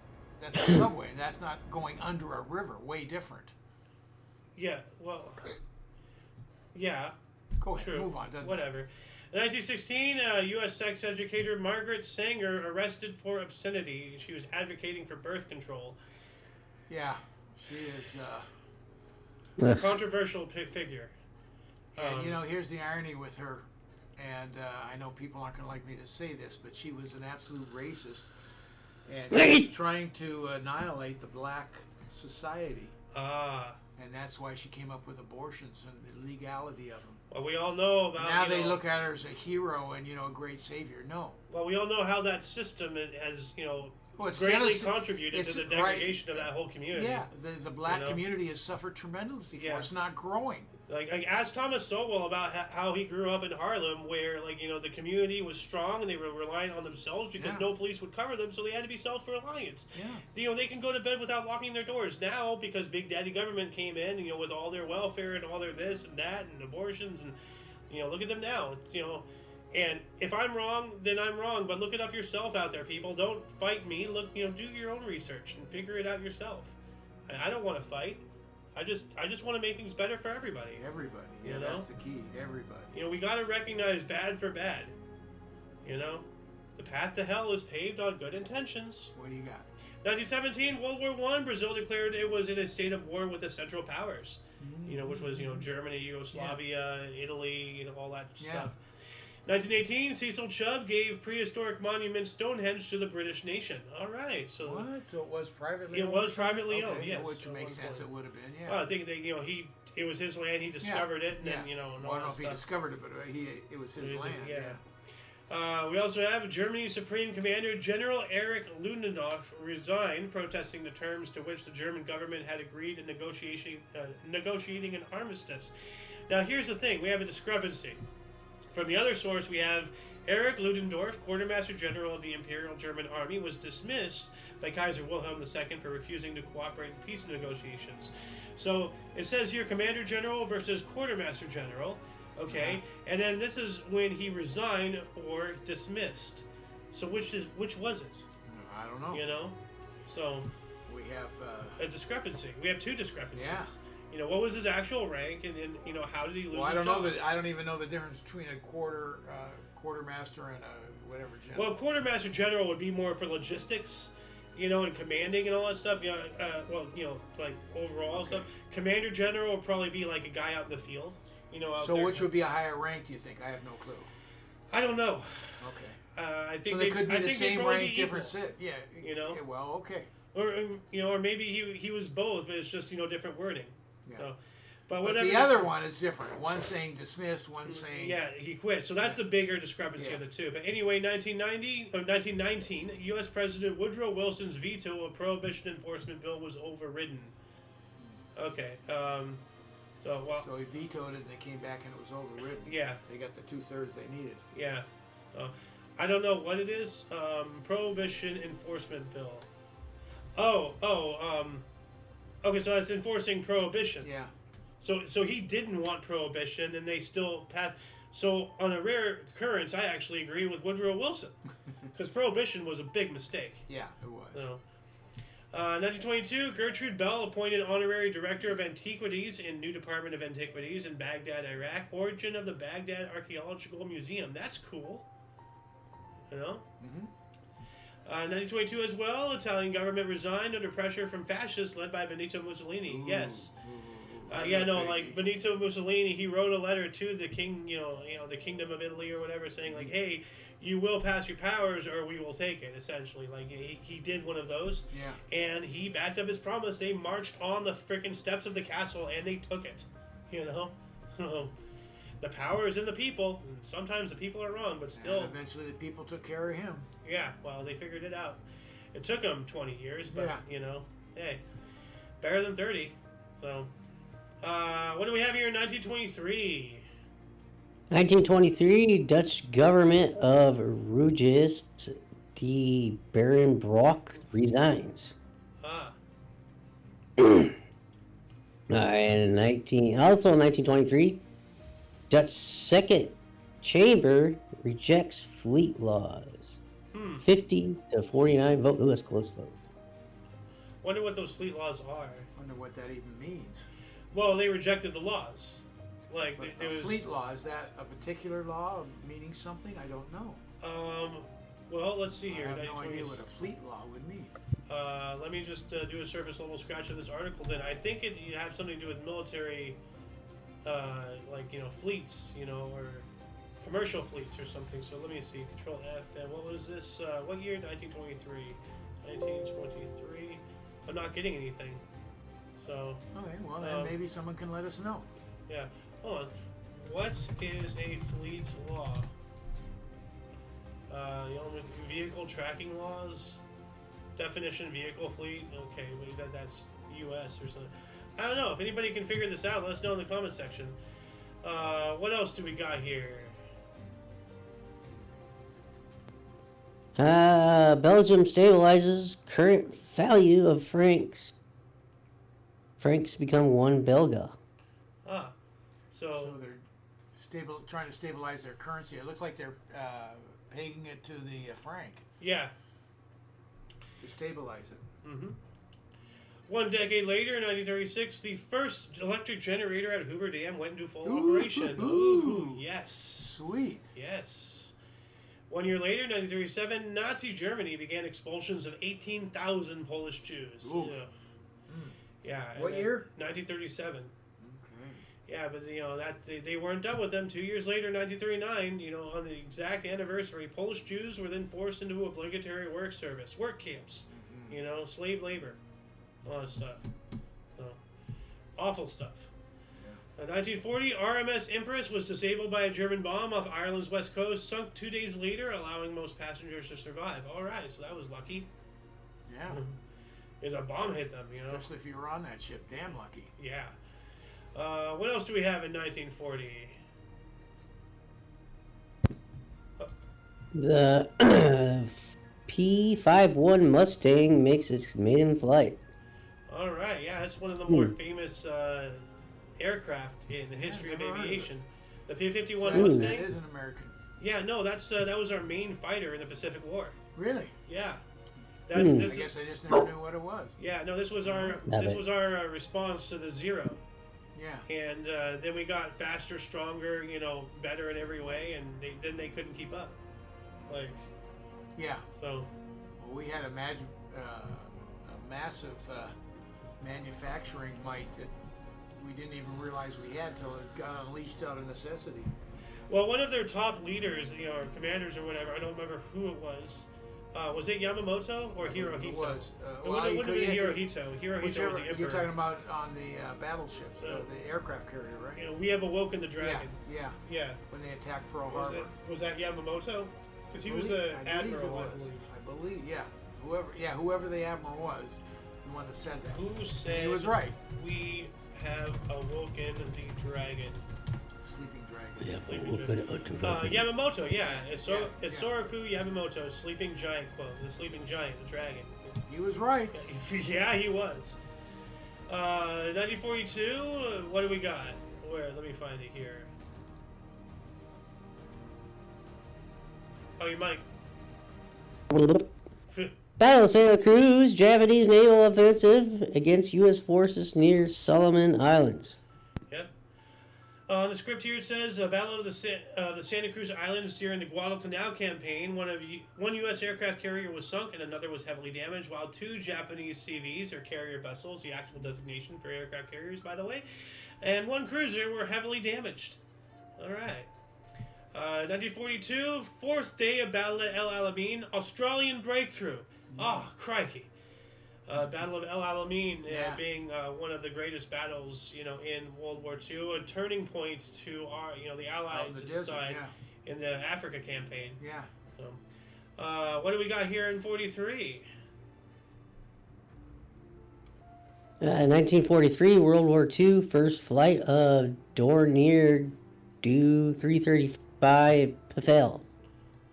a subway. That's not going under a river. Way different. Yeah, well, yeah, Go ahead, true. move on. Doesn't Whatever. In 1916, U.S. sex educator Margaret Sanger arrested for obscenity. She was advocating for birth control. Yeah, she is. A controversial figure. And here's the irony with her, and I know people aren't going to like me to say this, but she was an absolute racist, and she was trying to annihilate the black society. And that's why she came up with abortions and the legality of them. Well, we all know about. Now they look at her as a hero and a great savior. No. Well, we all know how that system has Well, greatly contributed to the degradation of that whole community. Yeah, the black community has suffered tremendously for it. It's not growing. Like ask Thomas Sowell about how he grew up in Harlem, where the community was strong and they were relying on themselves because no police would cover them, so they had to be self-reliant. Yeah. They can go to bed without locking their doors now because Big Daddy government came in, with all their welfare and all their this and that and abortions and look at them now, And if I'm wrong, then I'm wrong. But look it up yourself out there, people. Don't fight me. Look, do your own research and figure it out yourself. I don't want to fight. I just want to make things better for everybody. Everybody. Yeah, that's the key. Everybody. We got to recognize bad for bad. The path to hell is paved on good intentions. What do you got? 1917, World War I. Brazil declared it was in a state of war with the Central Powers. Which was Germany, Yugoslavia, Italy, all that stuff. 1918, Cecil Chubb gave prehistoric monument Stonehenge to the British nation. All right, so what? So it was privately owned? It was privately owned, yes. Which makes sense. It would have been, yeah. Well, I think that it was his land. He discovered it, and then and all well, I don't know if stuff. he discovered it, but it was his land. We also have Germany's Supreme Commander General Erich Ludendorff resigned, protesting the terms to which the German government had agreed in negotiating an armistice. Now, here's the thing: we have a discrepancy. From the other source, we have Erich Ludendorff, Quartermaster General of the Imperial German Army, was dismissed by Kaiser Wilhelm II for refusing to cooperate in peace negotiations. So it says here Commander General versus Quartermaster General. Okay, and then this is when he resigned or dismissed. So which was it? I don't know. So we have a discrepancy. We have two discrepancies. Yeah. What was his actual rank, and then how did he lose? Well, his job? I don't even know the difference between a quartermaster and a whatever general. Well, Quartermaster General would be more for logistics, and commanding and all that stuff. Like overall stuff. Commander General would probably be like a guy out in the field. Out so there. Which would be a higher rank, do you think? I have no clue. I don't know. Okay. I think so they could be the same rank, different sit. sit. Yeah. Yeah, well, okay. Or maybe he was both, but it's just different wording. Yeah. So, but the other one is different. One saying dismissed, one saying he quit. So that's the bigger discrepancy of the two. But anyway, 1919, U.S. President Woodrow Wilson's veto of prohibition enforcement bill was overridden. Okay. So he vetoed it, and they came back, and it was overridden. Yeah. They got the 2/3 they needed. Yeah. I don't know what it is. Prohibition enforcement bill. Okay, so it's enforcing prohibition. Yeah. So he didn't want prohibition, and they still passed. So on a rare occurrence, I actually agree with Woodrow Wilson, because prohibition was a big mistake. Yeah, it was. So, 1922, Gertrude Bell appointed honorary director of antiquities in new Department of Antiquities in Baghdad, Iraq. Origin of the Baghdad Archaeological Museum. That's cool. 1922 as well, Italian government resigned under pressure from fascists led by Benito Mussolini. Yes. Benito Mussolini, he wrote a letter to the king, the Kingdom of Italy or whatever, saying like, hey, you will pass your powers or we will take it, essentially. Like, he did one of those. Yeah. And he backed up his promise. They marched on the freaking steps of the castle and they took it, So the power is in the people. And sometimes the people are wrong, but still. And eventually the people took care of him. Yeah, well, they figured it out. It took them 20 years, but, hey, better than 30. So, what do we have here in 1923? 1923, Dutch government of Rugis de Berenbrock resigns. And 1923, Dutch second chamber rejects fleet laws. 50 to 49 vote. Ooh, that's a close vote. Wonder what those fleet laws are. Wonder what that even means. Well, they rejected the laws. Like, But there a was... fleet law, is that a particular law meaning something? I don't know. Well, let's see here. I have no idea what a fleet law would mean. Let me just do a surface level scratch of this article. Then I think it have something to do with military, fleets, or commercial fleets or something. So let me see. Control F. And what was this? What year? 1923. 1923. I'm not getting anything. So. Okay. Well, then maybe someone can let us know. Yeah. Hold on. What is a fleet law? Vehicle tracking laws. Definition vehicle fleet. Okay, maybe that's U.S. or something. I don't know. If anybody can figure this out, let us know in the comment section. What else do we got here? Belgium stabilizes current value of francs. Francs become one belga. So they're trying to stabilize their currency. It looks like they're pegging it to the franc. Yeah. To stabilize it. Mm-hmm. 1 decade later, in 1936, the first electric generator at Hoover Dam went into full operation. Ooh, yes. Sweet. Yes. 1 year later, 1937, Nazi Germany began expulsions of 18,000 Polish Jews. Ooh. Yeah. What year? 1937. Okay. Yeah, but they weren't done with them. 2 years later, 1939, on the exact anniversary, Polish Jews were then forced into obligatory work service, work camps, slave labor, all that stuff. So, awful stuff. In 1940, RMS Empress was disabled by a German bomb off Ireland's west coast, sunk 2 days later, allowing most passengers to survive. All right, so that was lucky. Yeah. Because a bomb hit them, Especially if you were on that ship. Damn lucky. Yeah. What else do we have in 1940? The P-51 Mustang makes its maiden flight. All right, yeah, that's one of the more famous aircraft in the history of aviation. The P-51 Mustang. That is an American. Yeah, no, that was our main fighter in the Pacific War. Really? Yeah. I guess I just never knew what it was. Yeah, no, this was our response to the Zero. Yeah. And then we got faster, stronger, better in every way, and then they couldn't keep up. Yeah. So. Well, we had a massive manufacturing might that we didn't even realize we had till it got unleashed out of necessity. Well, one of their top leaders, or commanders or whatever, I don't remember who it was. Was it Yamamoto or Hirohito? It was. It would have been Hirohito. Hirohito was the emperor. You're talking about on the battleships, the aircraft carrier, right? We have awoken the dragon. Yeah. When they attacked Pearl Harbor. Was that Yamamoto? Because he was the admiral, I believe. Yeah. Whoever the admiral was, the one that said that. Who said? He was right. We have awoken the dragon. Sleeping dragon. Yamamoto, yeah. It's Soraku Yamamoto, sleeping giant quote. The sleeping giant, the dragon. He was right. Yeah, he was. 1942, what do we got? Let me find it here. Oh, you might. Battle of Santa Cruz, Japanese naval offensive against U.S. forces near Solomon Islands. Yep. On the script here it says, Battle of the Santa Cruz Islands during the Guadalcanal campaign. One U.S. aircraft carrier was sunk and another was heavily damaged, while 2 Japanese CVs, or carrier vessels, the actual designation for aircraft carriers, by the way, and 1 cruiser were heavily damaged. All right. 1942, 4th day of battle at El Alamein, Australian breakthrough. Oh, crikey. Battle of El Alamein Yeah. being one of the greatest battles, in World War II, a turning point to our, the Out Allied in the desert, side yeah. in the Africa campaign. Yeah. So, what do we got here in 43? 1943, World War II, first flight of Dornier Do 335 Pfeil.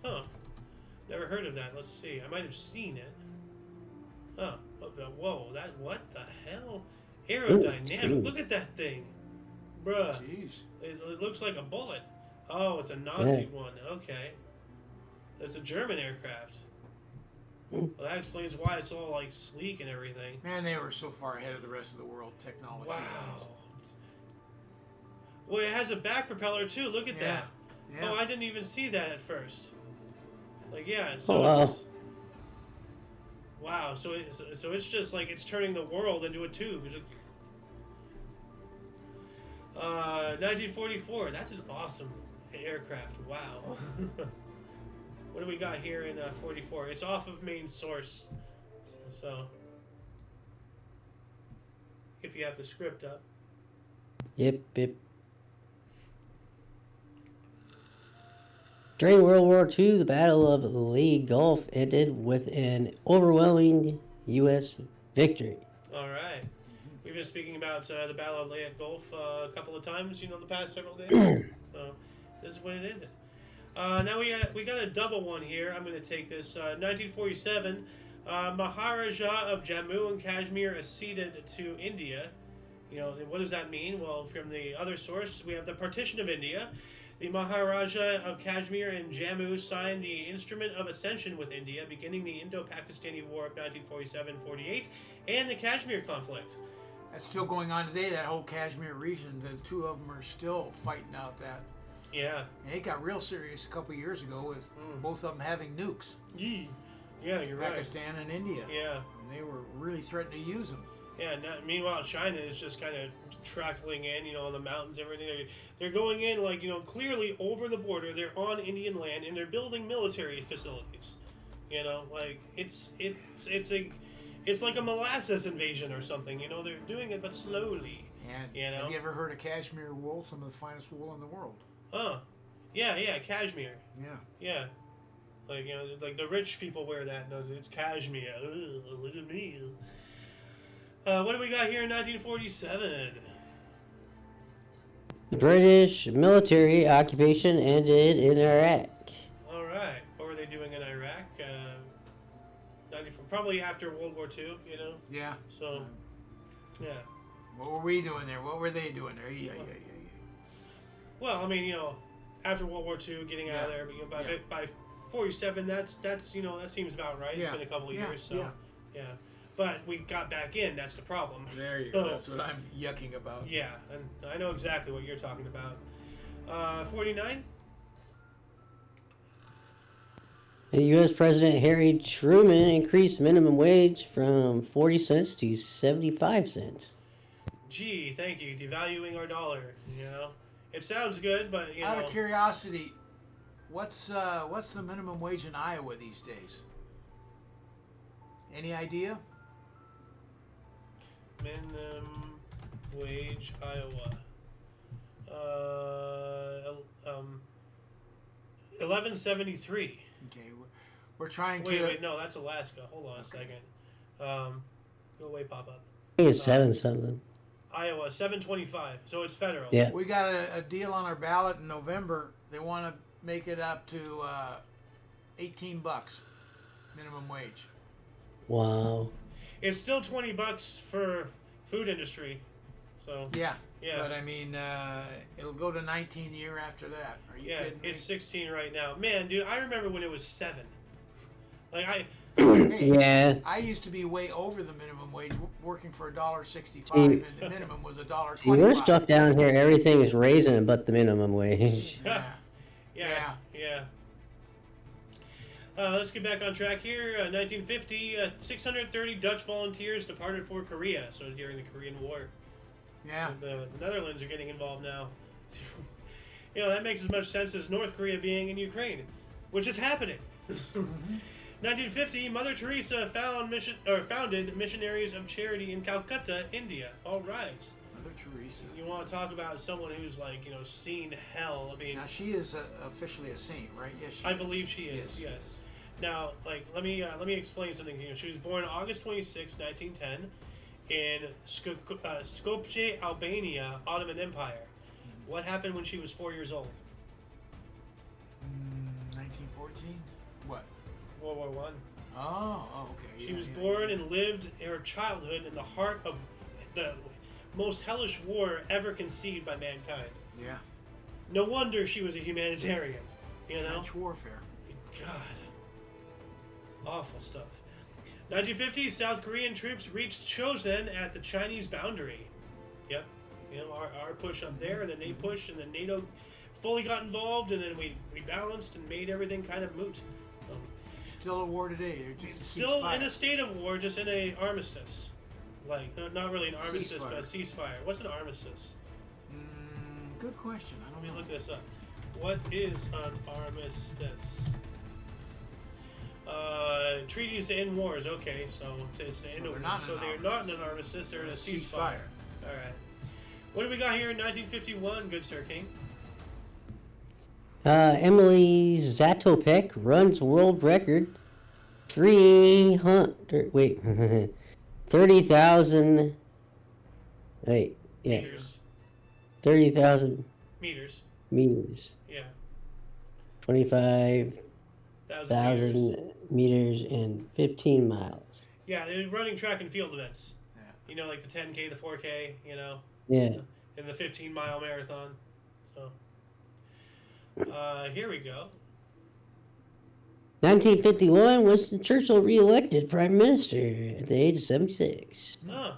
Huh. Never heard of that. Let's see. I might have seen it. Huh. Whoa. What the hell? Aerodynamic. Look at that thing. Bruh. Jeez. It looks like a bullet. Oh, it's a Nazi one. Okay. It's a German aircraft. Well, that explains why it's all like sleek and everything. Man, they were so far ahead of the rest of the world technology. Wow. Well, it has a back propeller too. Look at that. Yeah. Oh, I didn't even see that at first. Like, yeah. So Oh, wow. it's wow. So it's just like it's turning the world into a tube. It's 1944. That's an awesome aircraft. Wow. What do we got here in 44? It's off of main source. So, if you have the script up. Yep. During World War II, the Battle of Lee Gulf ended with an overwhelming U.S. victory. All right. We've been speaking about the Battle of Leyte Gulf a couple of times, the past several days. So, this is when it ended. Now we got a double one here. I'm going to take this. 1947, Maharaja of Jammu and Kashmir acceded to India. What does that mean? Well, from the other source, we have the partition of India. The Maharaja of Kashmir and Jammu signed the Instrument of Accession with India, beginning the Indo-Pakistani War of 1947-48 and the Kashmir conflict. That's still going on today, that whole Kashmir region. The two of them are still fighting out that. Yeah. And it got real serious a couple years ago with both of them having nukes. Yeah, you're right. Pakistan and India. Yeah. And they were really threatening to use them. Yeah, meanwhile, China is just kind of trickling in, on the mountains, everything. They're going in, like, clearly over the border. They're on Indian land, and they're building military facilities. Like, it's like a molasses invasion or something. They're doing it, but slowly. And have you ever heard of Kashmir wool, some of the finest wool in the world? Yeah, cashmere. Yeah. Yeah. Like, like the rich people wear that. No, it's cashmere. Ugh, look at me. What do we got here in 1947? The British military occupation ended in Iraq. All right. What were they doing in Iraq? 94, probably after World War II, Yeah. So, yeah. What were we doing there? What were they doing there? Yeah. Well, I mean, after World War II, getting out of there, by 47, that seems about right. It's been a couple of years, so yeah. But we got back in. That's the problem. There you go. That's what I'm yucking about. Yeah, and I know exactly what you're talking about. 49. U.S. President Harry Truman increased minimum wage from 40 cents to 75 cents. Gee, thank you. Devaluing our dollar. It sounds good, but Out of curiosity, what's the minimum wage in Iowa these days? Any idea? Minimum wage Iowa. 11.73. Okay, we're trying to. Wait, no, that's Alaska. Hold on a second. Go away, pop up. I think it's 7 something. Iowa 7.25. So it's federal. Yeah. We got a deal on our ballot in November. They want to make it up to $18 minimum wage. Wow. It's still $20 for food industry. So Yeah. Yeah. But I mean, it'll go to 19 the year after that. Are you kidding me? It's 16 right now. Man, dude, I remember when it was 7. Like Hey, Yeah. I used to be way over the minimum wage, working for $1.65, See- and the minimum was $1.25. See, we're stuck down here. Everything is raising but the minimum wage. Yeah. Yeah. Let's get back on track here. 1950, 630 Dutch volunteers departed for Korea. So during the Korean War. Yeah. The Netherlands are getting involved now. That makes as much sense as North Korea being in Ukraine, which is happening. 1950, Mother Teresa founded Missionaries of Charity in Calcutta, India. All right. Mother Teresa. You want to talk about someone who's like, seen hell? I mean, Now she is officially a saint, right? Yes, she I is. believe she is. Yes. Now, like, let me explain something here. She was born August 26, 1910, in Skopje, Albania, Ottoman Empire. Mm-hmm. What happened when she was 4 years old? 1914. What? World War One. Oh, okay. She was born and lived her childhood in the heart of the most hellish war ever conceived by mankind. Yeah. No wonder she was a humanitarian. Trench warfare. God. Awful stuff. 1950, South Korean troops reached Chosin at the Chinese boundary. Yep. Our push up there, and then they pushed, and then NATO fully got involved, and then we balanced and made everything kind of moot. Still a war today. Or just a Still ceasefire? in a state of war, just in a armistice. Like, not really an armistice, but a ceasefire. What's an armistice? Good question. I Let don't me know. look this up. What is an armistice? Treaties to end wars. Okay, so it's to end a war. So they're not in an armistice. They're in a ceasefire. All right. What do we got here in 1951, good Sir King? Emily Zatopek runs world record 300. Wait, 30,000. Wait, yeah, Meters. 30,000 Meters. meters. Yeah. 25,000 meters and 15 miles. Yeah, they're running track and field events. Yeah. Like the 10K, the 4K, Yeah. and the 15-mile marathon. So, here we go. 1951, Winston Churchill re-elected prime minister at the age of 76. Oh,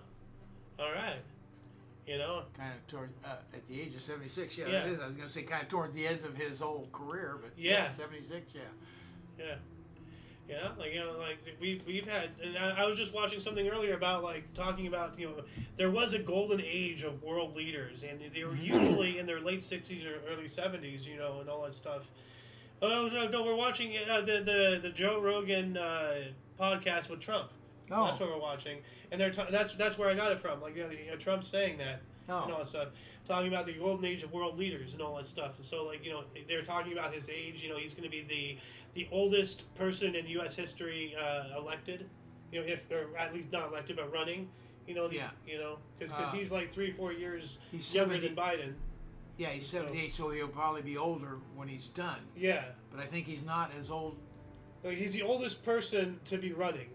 all right. Kind of toward at the age of 76. Yeah, Yeah. that is. I was going to say kind of toward the end of his whole career, but Yeah. 76. Yeah. Yeah. Yeah, we've had, and I was just watching something earlier about talking about there was a golden age of world leaders, and they were usually in their late 60s or early 70s, and all that stuff. Oh no, we're watching the Joe Rogan podcast with Trump. Oh. That's what we're watching, and that's where I got it from. Trump's saying that and all that stuff, talking about the golden age of world leaders and all that stuff. And so they're talking about his age. He's going to be the oldest person in U.S. history elected. If or at least not elected but running. Because he's like 3-4 years younger than Biden. Yeah, he's 78, so he'll probably be older when he's done. Yeah, But I think he's not as old. he's the oldest person to be running.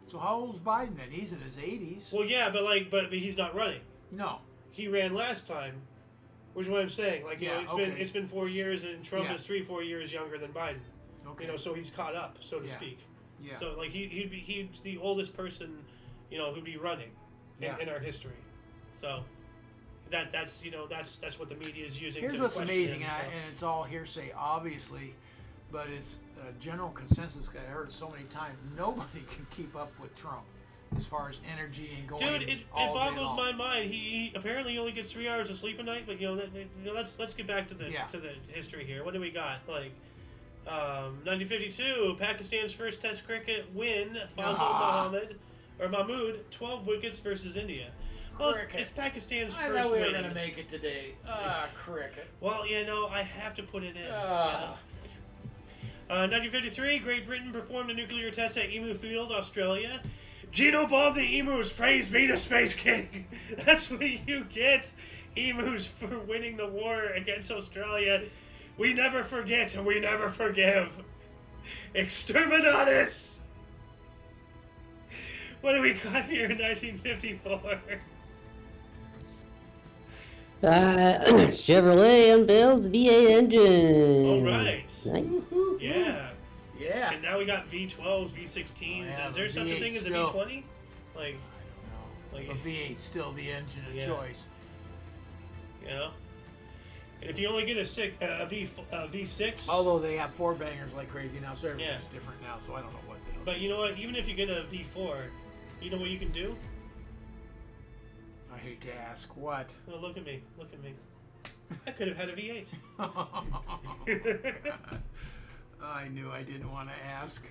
So how old's Biden then? He's in his 80s. Well, yeah, but he's not running. No. He ran last time, which is what I'm saying. It's been 4 years, and Trump is 3-4 years younger than Biden. Okay. So he's caught up, so to speak. Yeah. So he's the oldest person, who'd be running in our history. So that's what the media is using. Here's to what's question amazing, him, so. and it's all hearsay, obviously, but it's a general consensus. I heard it so many times. Nobody can keep up with Trump as far as energy and going. Dude, it boggles my mind. He apparently only gets 3 hours of sleep a night. But let's get back to the history here. What do we got? 1952, Pakistan's first Test cricket win. Mahmood, 12 wickets versus India. Well, it's Pakistan's I first thought we were win. going to make it today. Cricket. Well, I have to put it in. 1953, Great Britain performed a nuclear test at Emu Field, Australia. Gino bombed the emus. Praise be to Space King. That's what you get, emus, for winning the war against Australia. We never forget and we never forgive. Exterminatus! What do we got here in 1954? Chevrolet unveils V8 engine. All right. Nice. Yeah. Yeah. And now we got V12s, V16s. Yeah, Is there such a thing as a still. V20? I don't know. But V8's still the engine of choice. And if you only get a V6. Although they have four bangers like crazy now, so everything's different now, so I don't know what they But you know what? Even if you get a V4, you know what you can do? I hate to ask. What? Oh, look at me. Look at me. I could have had a V8. I knew I didn't want to ask.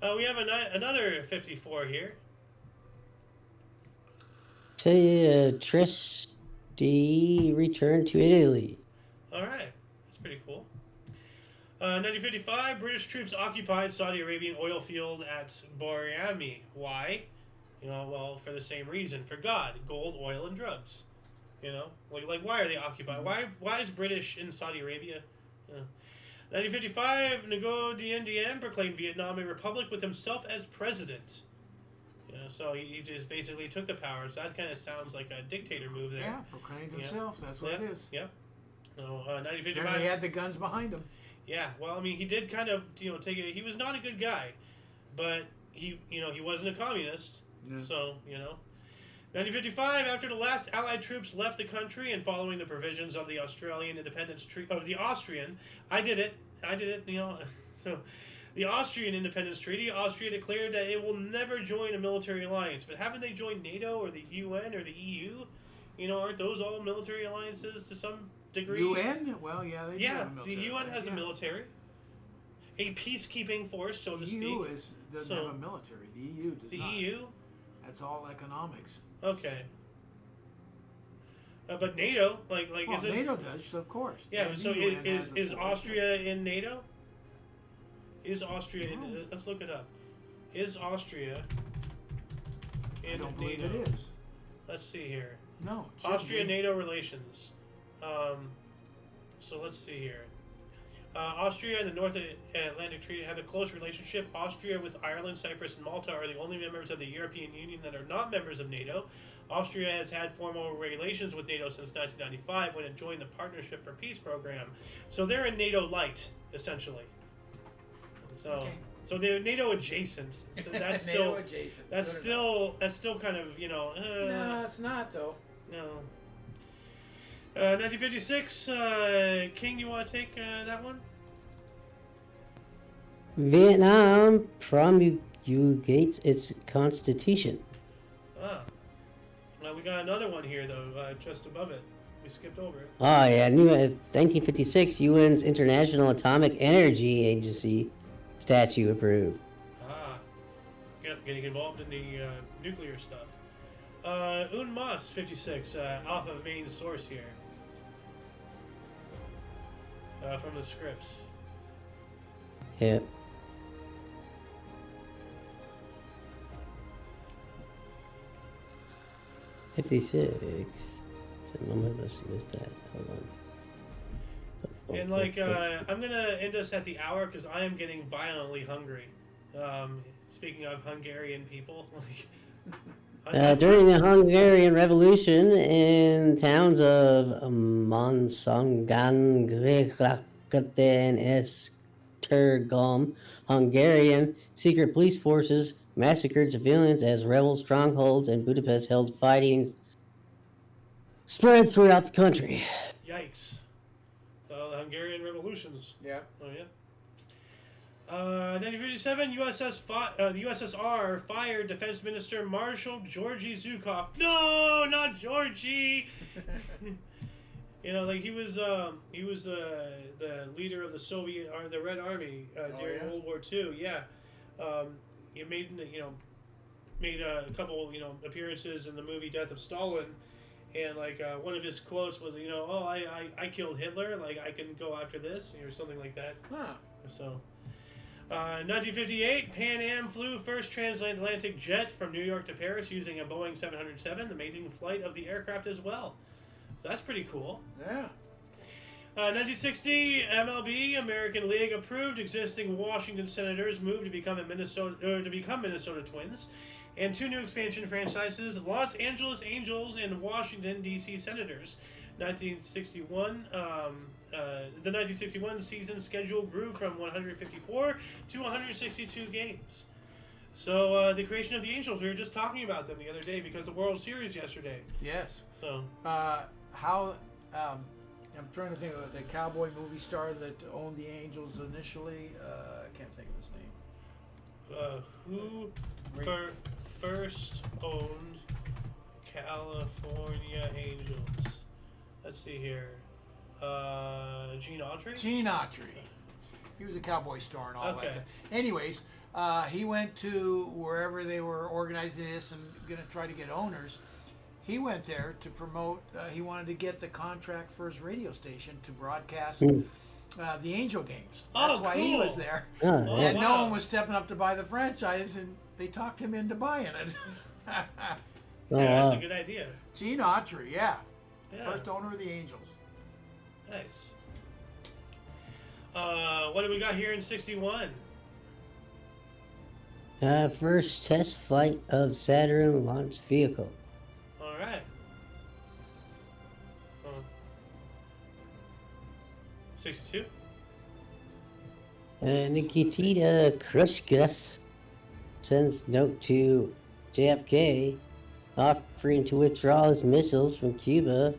We have another 54 here. Say, Tristi returned to Italy. All right, that's pretty cool. 1955, British troops occupied Saudi Arabian oil field at Boryami. Why? Well, for the same reason. For God, gold, oil, and drugs. Like why are they occupied? Why is British in Saudi Arabia? 1955, Ngo Dien Diem proclaimed Vietnam a republic with himself as president. So he just basically took the power. So that kind of sounds like a dictator move there. Yeah, proclaimed himself. That's what it is. Yep. So 1955. And he had the guns behind him. Yeah. Well, I mean, he did kind of take it. He was not a good guy, but he wasn't a communist. Yeah. So 1955, after the last Allied troops left the country and following the provisions of the Australian Independence Treaty of the Austrian, I did it. So. The Austrian Independence Treaty, Austria declared that it will never join a military alliance. But haven't they joined NATO or the UN or the EU? Aren't those all military alliances to some degree? UN? Well, yeah, they do have a military. The UN has a military. A peacekeeping force, so to speak. The EU doesn't have a military. The EU does not. The EU? That's all economics. Okay. But NATO, is it? NATO does, of course. Yeah, And so the UN has is a Austria in NATO? Is Austria in... Let's look it up. Is Austria in NATO? I don't believe it is. Let's see here. No. Austria-NATO relations. So let's see here. Austria and the North Atlantic Treaty have a close relationship. Austria with Ireland, Cyprus, and Malta are the only members of the European Union that are not members of NATO. Austria has had formal relations with NATO since 1995 when it joined the Partnership for Peace program. So they're in NATO light, essentially. So they're NATO adjacent. So that's NATO adjacent. That's still kind of no, it's not though. No. 1956. King, you want to take that one? Vietnam promulgates its constitution. Now we got another one here though, just above it. We skipped over it. Oh yeah, 1956 UN's International Atomic Energy Agency statute approved. Getting involved in the nuclear stuff. Un Mas 56 off of main source here. From the scripts. Yep. '56. I must have missed that. Hold on. And I'm gonna end us at the hour because I am getting violently hungry. Speaking of Hungarian people, during the Hungarian Revolution, in towns of Monsangan, and Esztergom, Hungarian secret police forces massacred civilians as rebel strongholds in Budapest held fighting spread throughout the country. Yikes. So the Hungarian revolutions. Yeah. Oh, yeah. 1957, the USSR fired Defense Minister Marshal Georgy Zhukov. No, not Georgy. He was the leader of the Soviet or the Red Army during World War II. Yeah. He made a couple appearances in the movie Death of Stalin. And one of his quotes was, I killed Hitler, I can go after this, or something like that. Huh. So, 1958, Pan Am flew first transatlantic jet from New York to Paris using a Boeing 707, the maiden flight of the aircraft as well. So that's pretty cool. Yeah. 1960, MLB, American League approved existing Washington Senators moved to become Minnesota Twins. And two new expansion franchises, Los Angeles Angels and Washington, D.C. Senators. 1961, the 1961 season schedule grew from 154 to 162 games. So the creation of the Angels, we were just talking about them the other day because of the World Series yesterday. Yes. So I'm trying to think of the cowboy movie star that owned the Angels initially. I can't think of his name. Who first owned California Angels? Let's see here. Gene Autry? Gene Autry. He was a cowboy star and all that. Anyways, He went to wherever they were organizing this and going to try to get owners. He went there to promote. He wanted to get the contract for his radio station to broadcast the Angel games. That's why he was there. Oh, And wow. no one was stepping up to buy the franchise, and they talked him into buying it. Oh, Yeah, that's wow. a good idea. Gene Autry, yeah. Yeah. First owner of the Angels. Nice. What do we got here in 61? First test flight of Saturn launch vehicle. All right. 62. Nikita Khrushchev sends note to JFK offering to withdraw his missiles from Cuba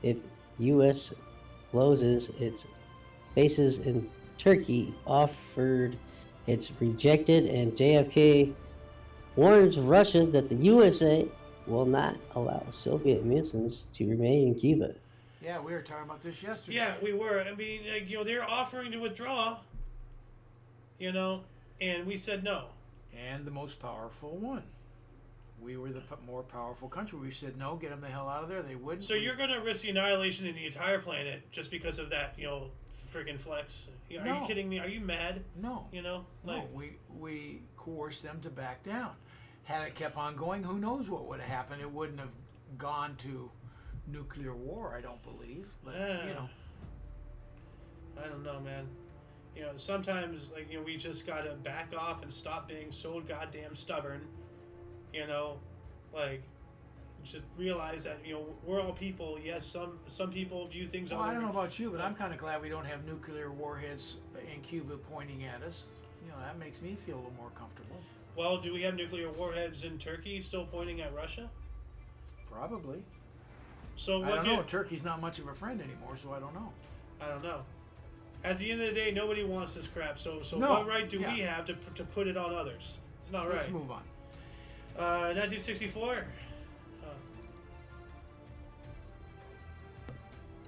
if U.S. closes its bases in Turkey. Offered, it's rejected, and JFK warns Russia that the USA will not allow Soviet missiles to remain in Cuba. Yeah, we were talking about this yesterday. Yeah, we were. I mean, like, they're offering to withdraw, and we said no. And the most powerful one. We were the more powerful country. We said no, get them the hell out of there. They wouldn't. So you're going to risk the annihilation in the entire planet just because of that, freaking flex? Are No. you kidding me? Are you mad? No. No, we coerced them to back down. Had it kept on going, who knows what would have happened? It wouldn't have gone to nuclear war, I don't believe. But I don't know, man. Sometimes we just gotta back off and stop being so goddamn stubborn. Just realize that we're all people. Yes, some people view things. Well, I don't know about you, but I'm kind of glad we don't have nuclear warheads in Cuba pointing at us. That makes me feel a little more comfortable. Well, do we have nuclear warheads in Turkey still pointing at Russia? Probably. So I don't know. Turkey's not much of a friend anymore, so I don't know. I don't know. At the end of the day, nobody wants this crap. So No. what right do we have to put it on others? It's not right. Let's move on. 1964.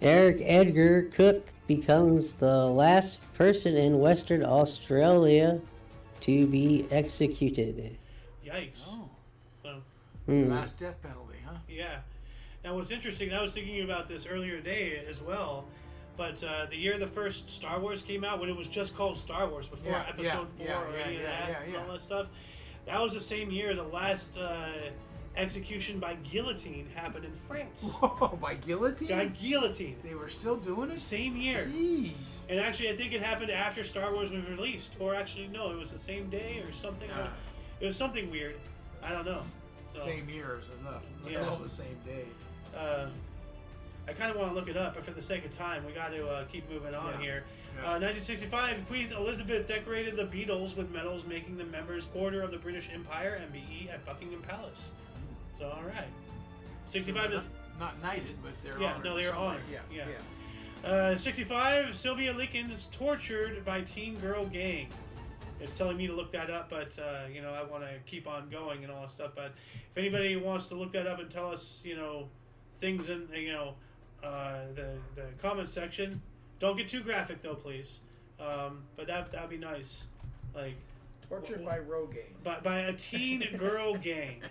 Eric Edgar Cook becomes the last person in Western Australia to be executed. Yikes. Oh, Hmm. last death penalty, huh? Yeah. Now, what's interesting, I was thinking about this earlier today as well, but the year the first Star Wars came out, when it was just called Star Wars, before Yeah, Episode 4 or any of that and all that stuff, that was the same year the last execution by guillotine happened in France. Whoa, by guillotine? By guillotine. They were still doing it? Same year. Jeez. And actually, I think it happened after Star Wars was released. Or actually, no, it was the same day or something. It was something weird. I don't know. So, Same year is enough. Yeah. All the same day. I kind of want to look it up, but for the sake of time, we got to keep moving on here. Yeah. 1965, Queen Elizabeth decorated the Beatles with medals, making them members Order of the British Empire (MBE) at Buckingham Palace. So, all right. 65 is Not knighted, but they're yeah, honored. no, they're honored. Yeah. 65, Sylvia Likens tortured by teen girl gang. It's telling me to look that up, but I want to keep on going and all that stuff. But if anybody wants to look that up and tell us, things in the comment section, don't get too graphic though, please. But that'd be nice. Like Tortured by Rogaine. by a teen girl gang.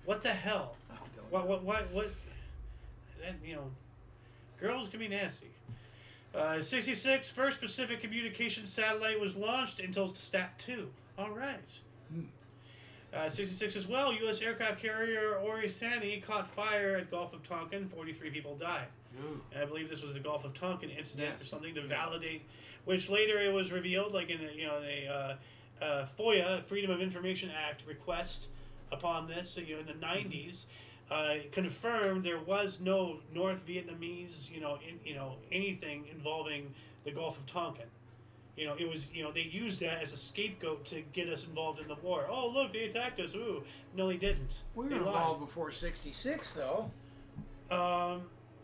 What the hell? I don't know. What? That, girls can be nasty. 66, first Pacific communications satellite was launched until Sat-2. All right. 66 as well, U.S. aircraft carrier Orisani caught fire at Gulf of Tonkin. 43 people died. Ooh. And I believe this was the Gulf of Tonkin incident Yes. or something to validate, which later it was revealed, like in a FOIA, Freedom of Information Act request upon this, in the 90s. Confirmed there was no North Vietnamese, anything involving the Gulf of Tonkin. It was, they used that as a scapegoat to get us involved in the war. Oh, look, they attacked us. Ooh. No, they didn't. We They were lied. involved before 66, though.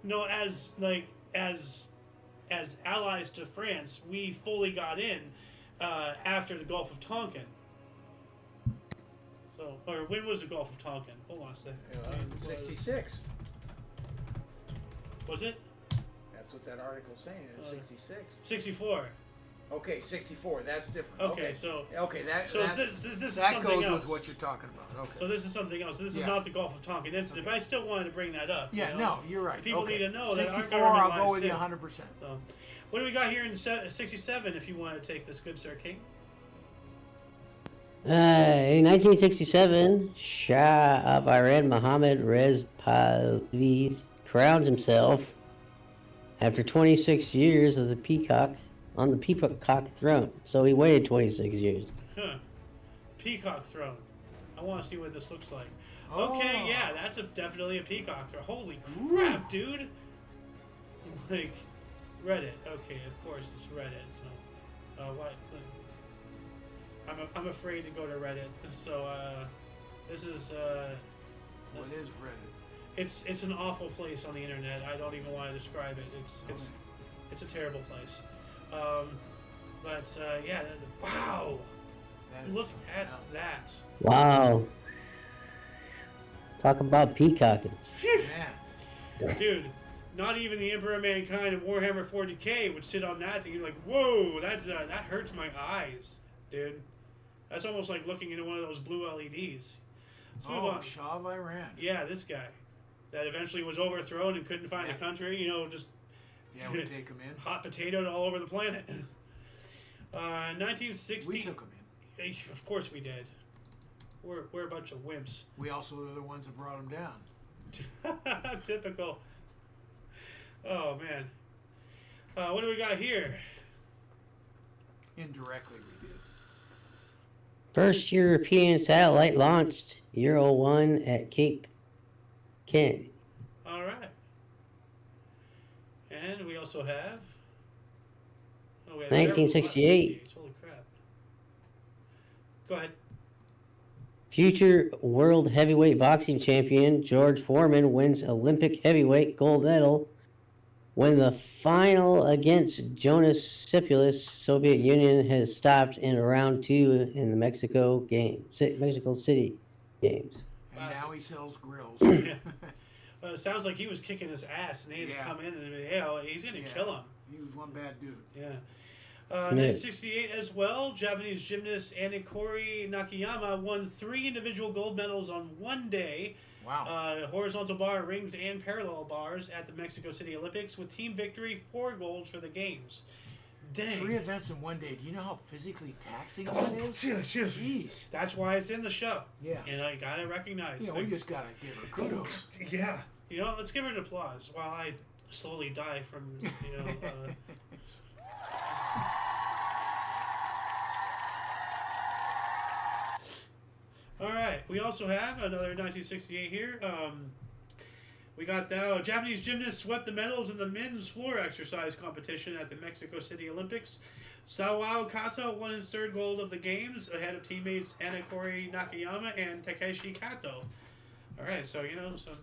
No, as allies to France, we fully got in after the Gulf of Tonkin. So, or when was the Gulf of Tonkin? Hold on a second. 66. Was it? That's what that article's saying. It's 66. 64. Okay, 64. That's different. Okay, so this this is that something goes else. with what you're talking about. Okay. So this is something else. This is not the Gulf of Tonkin incident, but I still wanted to bring that up. Yeah, no, you're right. People need to know that our 64, government I'll go lies with too. you 100%. So, what do we got here in 67? If you want to take this, good sir King. In 1967, Shah of Iran Mohammad Reza Pahlavi crowns himself after 26 years of the peacock on the peacock throne. So he waited 26 years. Huh. Peacock throne. I want to see what this looks like. Okay, yeah, that's definitely a peacock throne. Holy crap, dude! Like, Reddit. Okay, of course it's Reddit. So, what? I'm afraid to go to Reddit. So, this is What is Reddit? It's an awful place on the internet. I don't even want to describe it. It's a terrible place. Yeah. Wow. Look at that. Wow. Talk about peacocking. Man. Dude, not even the Emperor of Mankind and Warhammer 40k would sit on that thing. You're like, whoa, that hurts my eyes, dude. That's almost like looking into one of those blue LEDs. Let's move on. Shah of Iran. Yeah, this guy that eventually was overthrown and couldn't find a country. Just we take him in. Hot potatoed all over the planet. 1960. We took him in. Of course we did. We're a bunch of wimps. We also were the ones that brought him down. Typical. Oh man. What do we got here? Indirectly, we did. First European satellite launched Euro 1 at Cape Kennedy. All right. And we also have... 1968. Holy crap. Go ahead. Future world heavyweight boxing champion George Foreman wins Olympic heavyweight gold medal when the final against Jonas Sipulus, Soviet Union, has stopped in round 2 in the Mexico City games. And now he sells grills. Well, it sounds like he was kicking his ass and he had to come in and he's going to kill him. He was one bad dude. Yeah. 1968 as well, Japanese gymnast Anikori Nakayama won 3 individual gold medals on one day. Wow. Horizontal bar, rings, and parallel bars at the Mexico City Olympics with team victory, 4 golds for the games. Dang. 3 events in one day. Do you know how physically taxing that is? Jeez. That's why it's in the show. Yeah. And I gotta recognize. We just gotta give her kudos. Yeah. Let's give her an applause while I slowly die from, All right. We also have another 1968 here. We got the Japanese gymnast swept the medals in the men's floor exercise competition at the Mexico City Olympics. Sawao Kato won his 3rd gold of the games ahead of teammates Anikori Nakayama and Takeshi Kato. All right, so some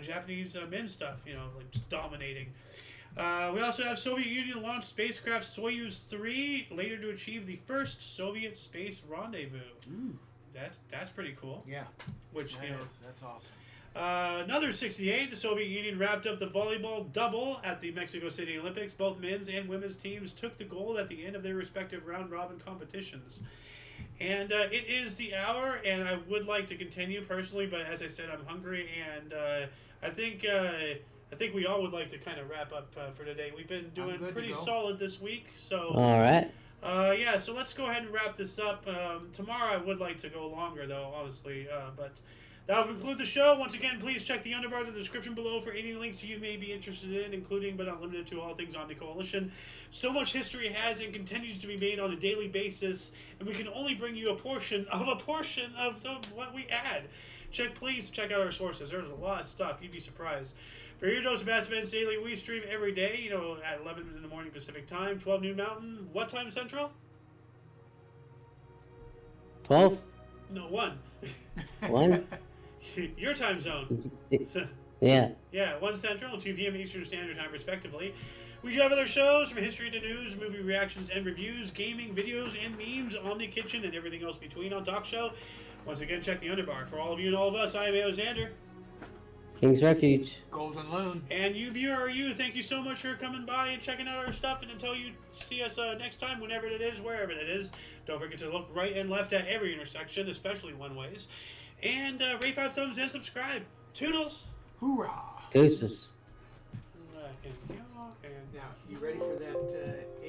Japanese men's stuff, like just dominating. We also have Soviet Union launched spacecraft Soyuz 3 later to achieve the first Soviet space rendezvous. Ooh. That's pretty cool. Yeah. Which that's awesome. Another 68, the Soviet Union wrapped up the volleyball double at the Mexico City Olympics. Both men's and women's teams took the gold at the end of their respective round-robin competitions. And it is the hour, and I would like to continue personally, but as I said, I'm hungry, and I think we all would like to kind of wrap up for today. We've been doing pretty solid this week, so... All right. So let's go ahead and wrap this up. Tomorrow I would like to go longer, though, honestly, but... That'll conclude the show. Once again, please check the underbar in the description below for any links you may be interested in, including but not limited to all things Omni Coalition. So much history has and continues to be made on a daily basis, and we can only bring you a portion of what we add. Please check out our sources. There's a lot of stuff. You'd be surprised. For your dose of Bass Events Daily, we stream every day, at 11 in the morning Pacific Time, 12 noon Mountain. What time Central? 12? No, 1. 1? Your time zone. Yeah. Yeah, 1 Central and 2 p.m. Eastern Standard Time, respectively. We do have other shows from history to news, movie reactions and reviews, gaming, videos, and memes, Omni Kitchen, and everything else between on Talk Show. Once again, check the underbar. For all of you and all of us, I am Alexander. King's Refuge. Golden Loon. And you, viewer, thank you so much for coming by and checking out our stuff. And until you see us next time, whenever it is, wherever it is, don't forget to look right and left at every intersection, especially one-ways. And rate 5 thumbs and subscribe. Toodles! Hoorah! Deuces. And Now, you ready for that